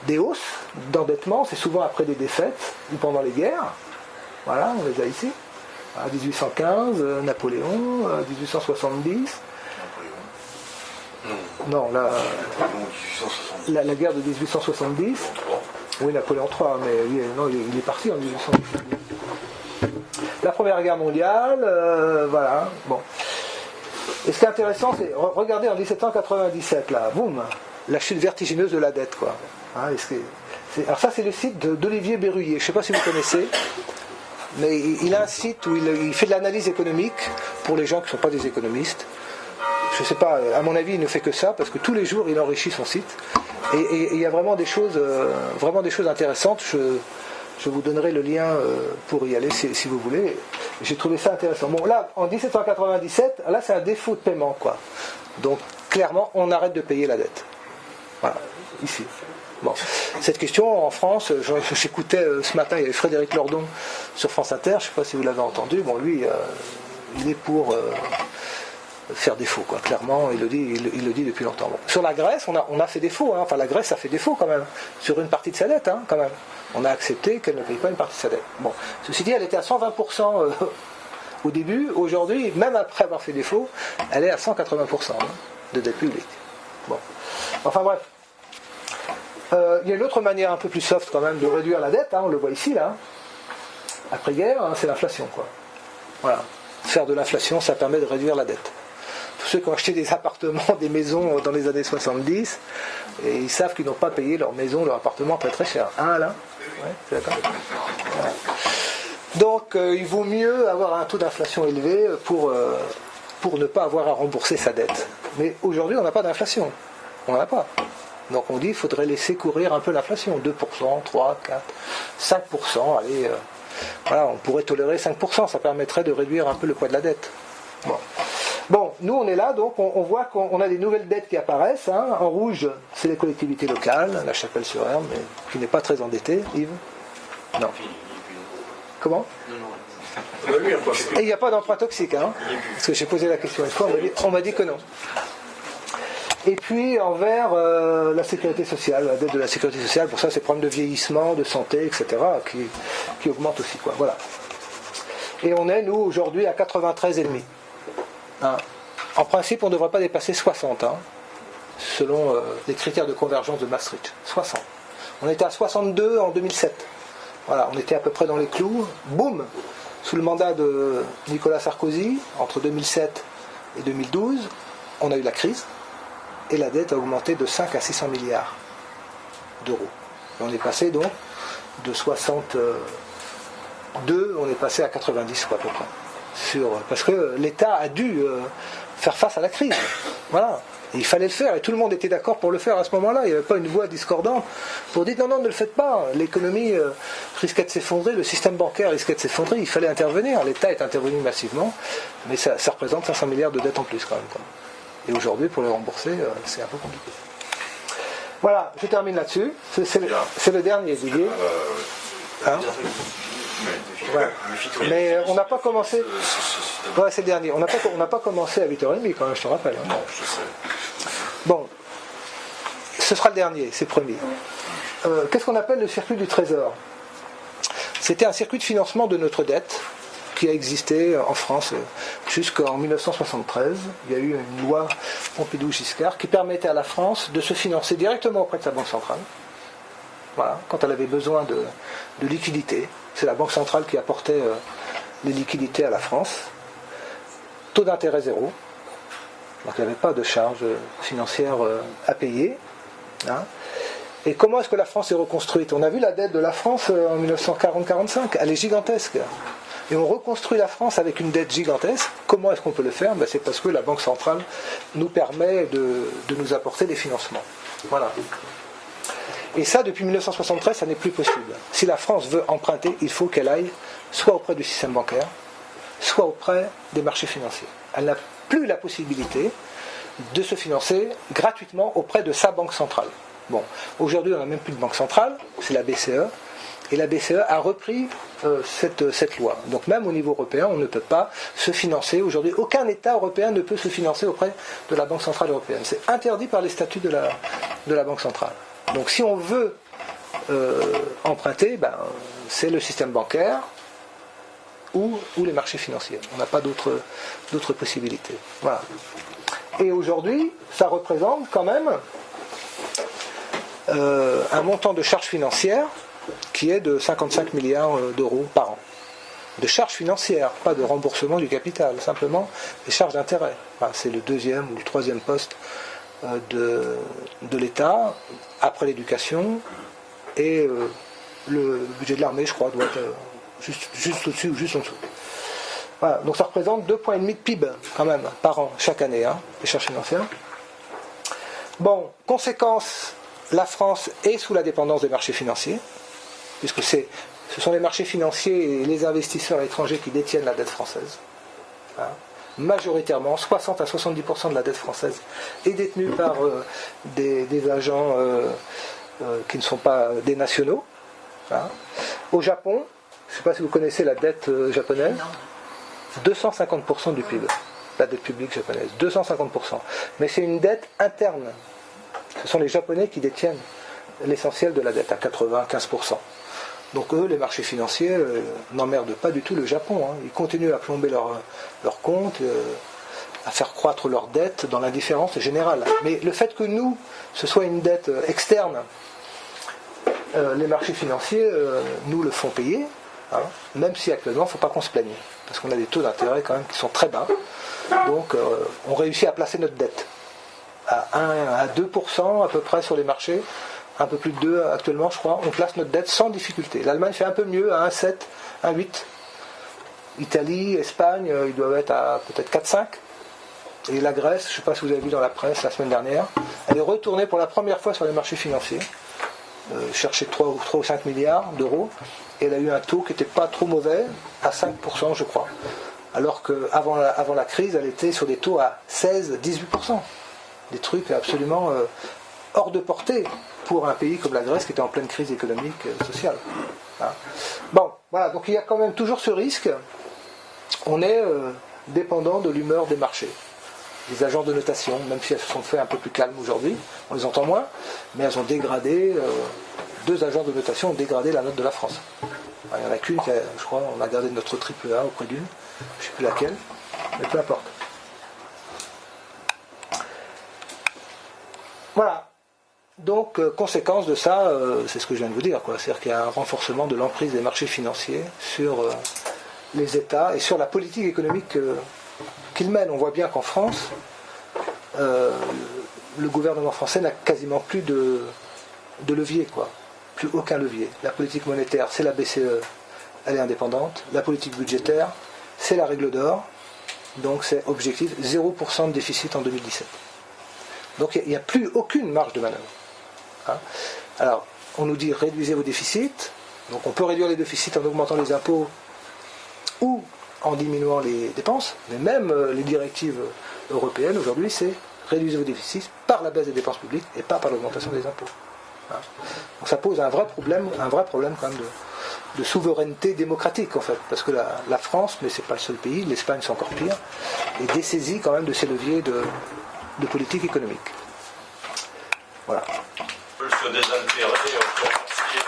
des hausses d'endettement. C'est souvent après des défaites ou pendant les guerres. Voilà, on les a ici. À 1815, Napoléon, 1870. Non, la guerre de 1870. Oui, Napoléon III, mais il est parti en 1870. La Première Guerre mondiale, voilà, bon. Et ce qui est intéressant, c'est, regardez en 1797, là, boum, la chute vertigineuse de la dette, quoi. Hein, Alors ça, c'est le site d'Olivier Berruyer. Je ne sais pas si vous connaissez, mais il a un site où il fait de l'analyse économique pour les gens qui ne sont pas des économistes. Je ne sais pas, à mon avis, il ne fait que ça, parce que tous les jours, il enrichit son site. Et il y a vraiment des choses intéressantes. Je vous donnerai le lien pour y aller si vous voulez. J'ai trouvé ça intéressant. Bon, là, en 1797, là, c'est un défaut de paiement, quoi. Donc, clairement, on arrête de payer la dette. Voilà, ici. Bon, cette question, en France, j'écoutais ce matin, il y avait Frédéric Lordon sur France Inter, je ne sais pas si vous l'avez entendu. Bon, lui, il est pour faire défaut, quoi. Clairement, il le dit depuis longtemps. Bon. Sur la Grèce, on a fait défaut, hein. Enfin, la Grèce a fait défaut quand même, sur une partie de sa dette, hein, quand même. On a accepté qu'elle ne paye pas une partie de sa dette. Bon, ceci dit, elle était à 120% au début. Aujourd'hui, même après avoir fait défaut, elle est à 180% de dette publique. Bon. Enfin bref. Il y a une autre manière un peu plus soft quand même de réduire la dette, hein, on le voit ici, là. Après-guerre, hein, c'est l'inflation, quoi. Voilà. Faire de l'inflation, ça permet de réduire la dette. Tous ceux qui ont acheté des appartements, des maisons dans les années 70, et ils savent qu'ils n'ont pas payé leur maison, leur appartement très très cher. Hein, Alain ? Ouais, c'est d'accord. Voilà. Donc, il vaut mieux avoir un taux d'inflation élevé pour ne pas avoir à rembourser sa dette. Mais aujourd'hui, on n'a pas d'inflation. On n'en a pas. Donc on dit qu'il faudrait laisser courir un peu l'inflation. 2%, 3, 4, 5%. Allez, voilà, on pourrait tolérer 5%. Ça permettrait de réduire un peu le poids de la dette. Bon, nous on est là, donc on voit qu'on a des nouvelles dettes qui apparaissent. Hein. En rouge, c'est les collectivités locales, la Chapelle-sur-Erne, mais qui n'est pas très endettée, Yves. Non. Comment ? Et il n'y a pas d'emprunt toxique, hein, parce que j'ai posé la question une fois, on m'a dit que non. Et puis en vert, la sécurité sociale, la dette de la sécurité sociale, pour ça c'est problèmes de vieillissement, de santé, etc., qui augmentent aussi, quoi. Voilà. Et on est, nous, aujourd'hui, à 93,5. Hein. En principe, on ne devrait pas dépasser 60, hein, selon les critères de convergence de Maastricht. 60. On était à 62 en 2007. Voilà, on était à peu près dans les clous. Boum, sous le mandat de Nicolas Sarkozy, entre 2007 et 2012, on a eu la crise. Et la dette a augmenté de 5 à 600 milliards d'euros. Et on est passé donc de 62, on est passé à 90, quoi, à peu près. Parce que l'État a dû faire face à la crise. Voilà. Et il fallait le faire, et tout le monde était d'accord pour le faire à ce moment-là. Il n'y avait pas une voix discordante pour dire non, ne le faites pas. L'économie risquait de s'effondrer, le système bancaire risquait de s'effondrer, il fallait intervenir. L'État est intervenu massivement, mais ça représente 500 milliards de dettes en plus quand même, quoi. Et aujourd'hui, pour les rembourser, c'est un peu compliqué. Voilà, je termine là-dessus. C'est le dernier, Didier. Hein, ouais. Mais on n'a pas commencé. Ouais, c'est le dernier. On n'a pas commencé à 8h30 quand même, je te rappelle. Hein. Non, je sais. Bon, ce sera le dernier, c'est promis. Qu'est-ce qu'on appelle le circuit du trésor ? C'était un circuit de financement de notre dette qui a existé en France jusqu'en 1973. Il y a eu une loi Pompidou-Giscard qui permettait à la France de se financer directement auprès de sa banque centrale. Voilà, quand elle avait besoin de liquidités. C'est la banque centrale qui apportait les liquidités à la France. Taux d'intérêt zéro. Donc il n'y avait pas de charges financières à payer. Hein. Et comment est-ce que la France est reconstruite ? On a vu la dette de la France en 1940-45. Elle est gigantesque. Et on reconstruit la France avec une dette gigantesque. Comment est-ce qu'on peut le faire ? C'est parce que la Banque centrale nous permet de nous apporter des financements. Voilà. Et ça, depuis 1973, ça n'est plus possible. Si la France veut emprunter, il faut qu'elle aille soit auprès du système bancaire, soit auprès des marchés financiers. Elle n'a plus la possibilité de se financer gratuitement auprès de sa banque centrale. Bon, aujourd'hui, on n'a même plus de banque centrale, c'est la BCE. Et la BCE a repris cette loi. Donc même au niveau européen, on ne peut pas se financer. Aujourd'hui, aucun État européen ne peut se financer auprès de la Banque centrale européenne. C'est interdit par les statuts de la Banque centrale. Donc si on veut emprunter, c'est le système bancaire ou les marchés financiers. On n'a pas d'autres possibilités. Voilà. Et aujourd'hui, ça représente quand même un montant de charges financières qui est de 55 milliards d'euros par an. De charges financières, pas de remboursement du capital, simplement des charges d'intérêt. Enfin, c'est le deuxième ou le troisième poste de l'État, après l'éducation, et le budget de l'armée, je crois, doit être juste au-dessus ou juste en dessous. Voilà, donc ça représente 2,5 points de PIB quand même par an, chaque année, les charges financières. Bon, conséquence, la France est sous la dépendance des marchés financiers, puisque ce sont les marchés financiers et les investisseurs étrangers qui détiennent la dette française. Majoritairement, 60 à 70% de la dette française est détenue par des agents qui ne sont pas des nationaux. Au Japon, je ne sais pas si vous connaissez la dette japonaise, 250% du PIB, la dette publique japonaise, 250%. Mais c'est une dette interne. Ce sont les Japonais qui détiennent l'essentiel de la dette, à 95%. Donc eux, les marchés financiers, n'emmerdent pas du tout le Japon. Ils continuent à plomber leurs comptes, à faire croître leur dette dans l'indifférence générale. Mais le fait que nous, ce soit une dette externe, les marchés financiers nous le font payer, même si actuellement il ne faut pas qu'on se plaigne, parce qu'on a des taux d'intérêt quand même qui sont très bas. Donc on réussit à placer notre dette à 1 à 2% à peu près sur les marchés, un peu plus de 2 actuellement je crois, on place notre dette sans difficulté. L'Allemagne fait un peu mieux, à 1,7, 1,8. Italie, Espagne, ils doivent être à peut-être 4,5. Et la Grèce, je ne sais pas si vous avez vu dans la presse la semaine dernière, elle est retournée pour la première fois sur les marchés financiers, chercher 3 ou 5 milliards d'euros, et elle a eu un taux qui n'était pas trop mauvais, à 5% je crois. Alors qu'avant la crise, elle était sur des taux à 16-18%. Des trucs absolument hors de portée pour un pays comme la Grèce qui était en pleine crise économique et sociale. Bon, voilà, donc il y a quand même toujours ce risque. On est dépendant de l'humeur des marchés. Les agences de notation, même si elles se sont fait un peu plus calmes aujourd'hui, on les entend moins, mais elles ont dégradé, 2 agences de notation ont dégradé la note de la France. Il n'y en a qu'une, je crois, on a gardé notre triple A auprès d'une, je ne sais plus laquelle, mais peu importe. Voilà. Donc, conséquence de ça, c'est ce que je viens de vous dire, c'est-à-dire qu'il y a un renforcement de l'emprise des marchés financiers sur les États et sur la politique économique qu'ils mènent. On voit bien qu'en France, le gouvernement français n'a quasiment plus de levier, plus aucun levier. La politique monétaire, c'est la BCE, elle est indépendante. La politique budgétaire, c'est la règle d'or, donc c'est objectif 0% de déficit en 2017. Donc il n'y a plus aucune marge de manœuvre. Alors, on nous dit réduisez vos déficits, donc on peut réduire les déficits en augmentant les impôts ou en diminuant les dépenses, mais même les directives européennes aujourd'hui, c'est réduisez vos déficits par la baisse des dépenses publiques et pas par l'augmentation des impôts. Donc ça pose un vrai problème quand même de souveraineté démocratique en fait, parce que la France, mais c'est pas le seul pays, l'Espagne c'est encore pire, est dessaisie quand même de ces leviers de politique économique. Voilà. On peut se désaltérer, on peut remercier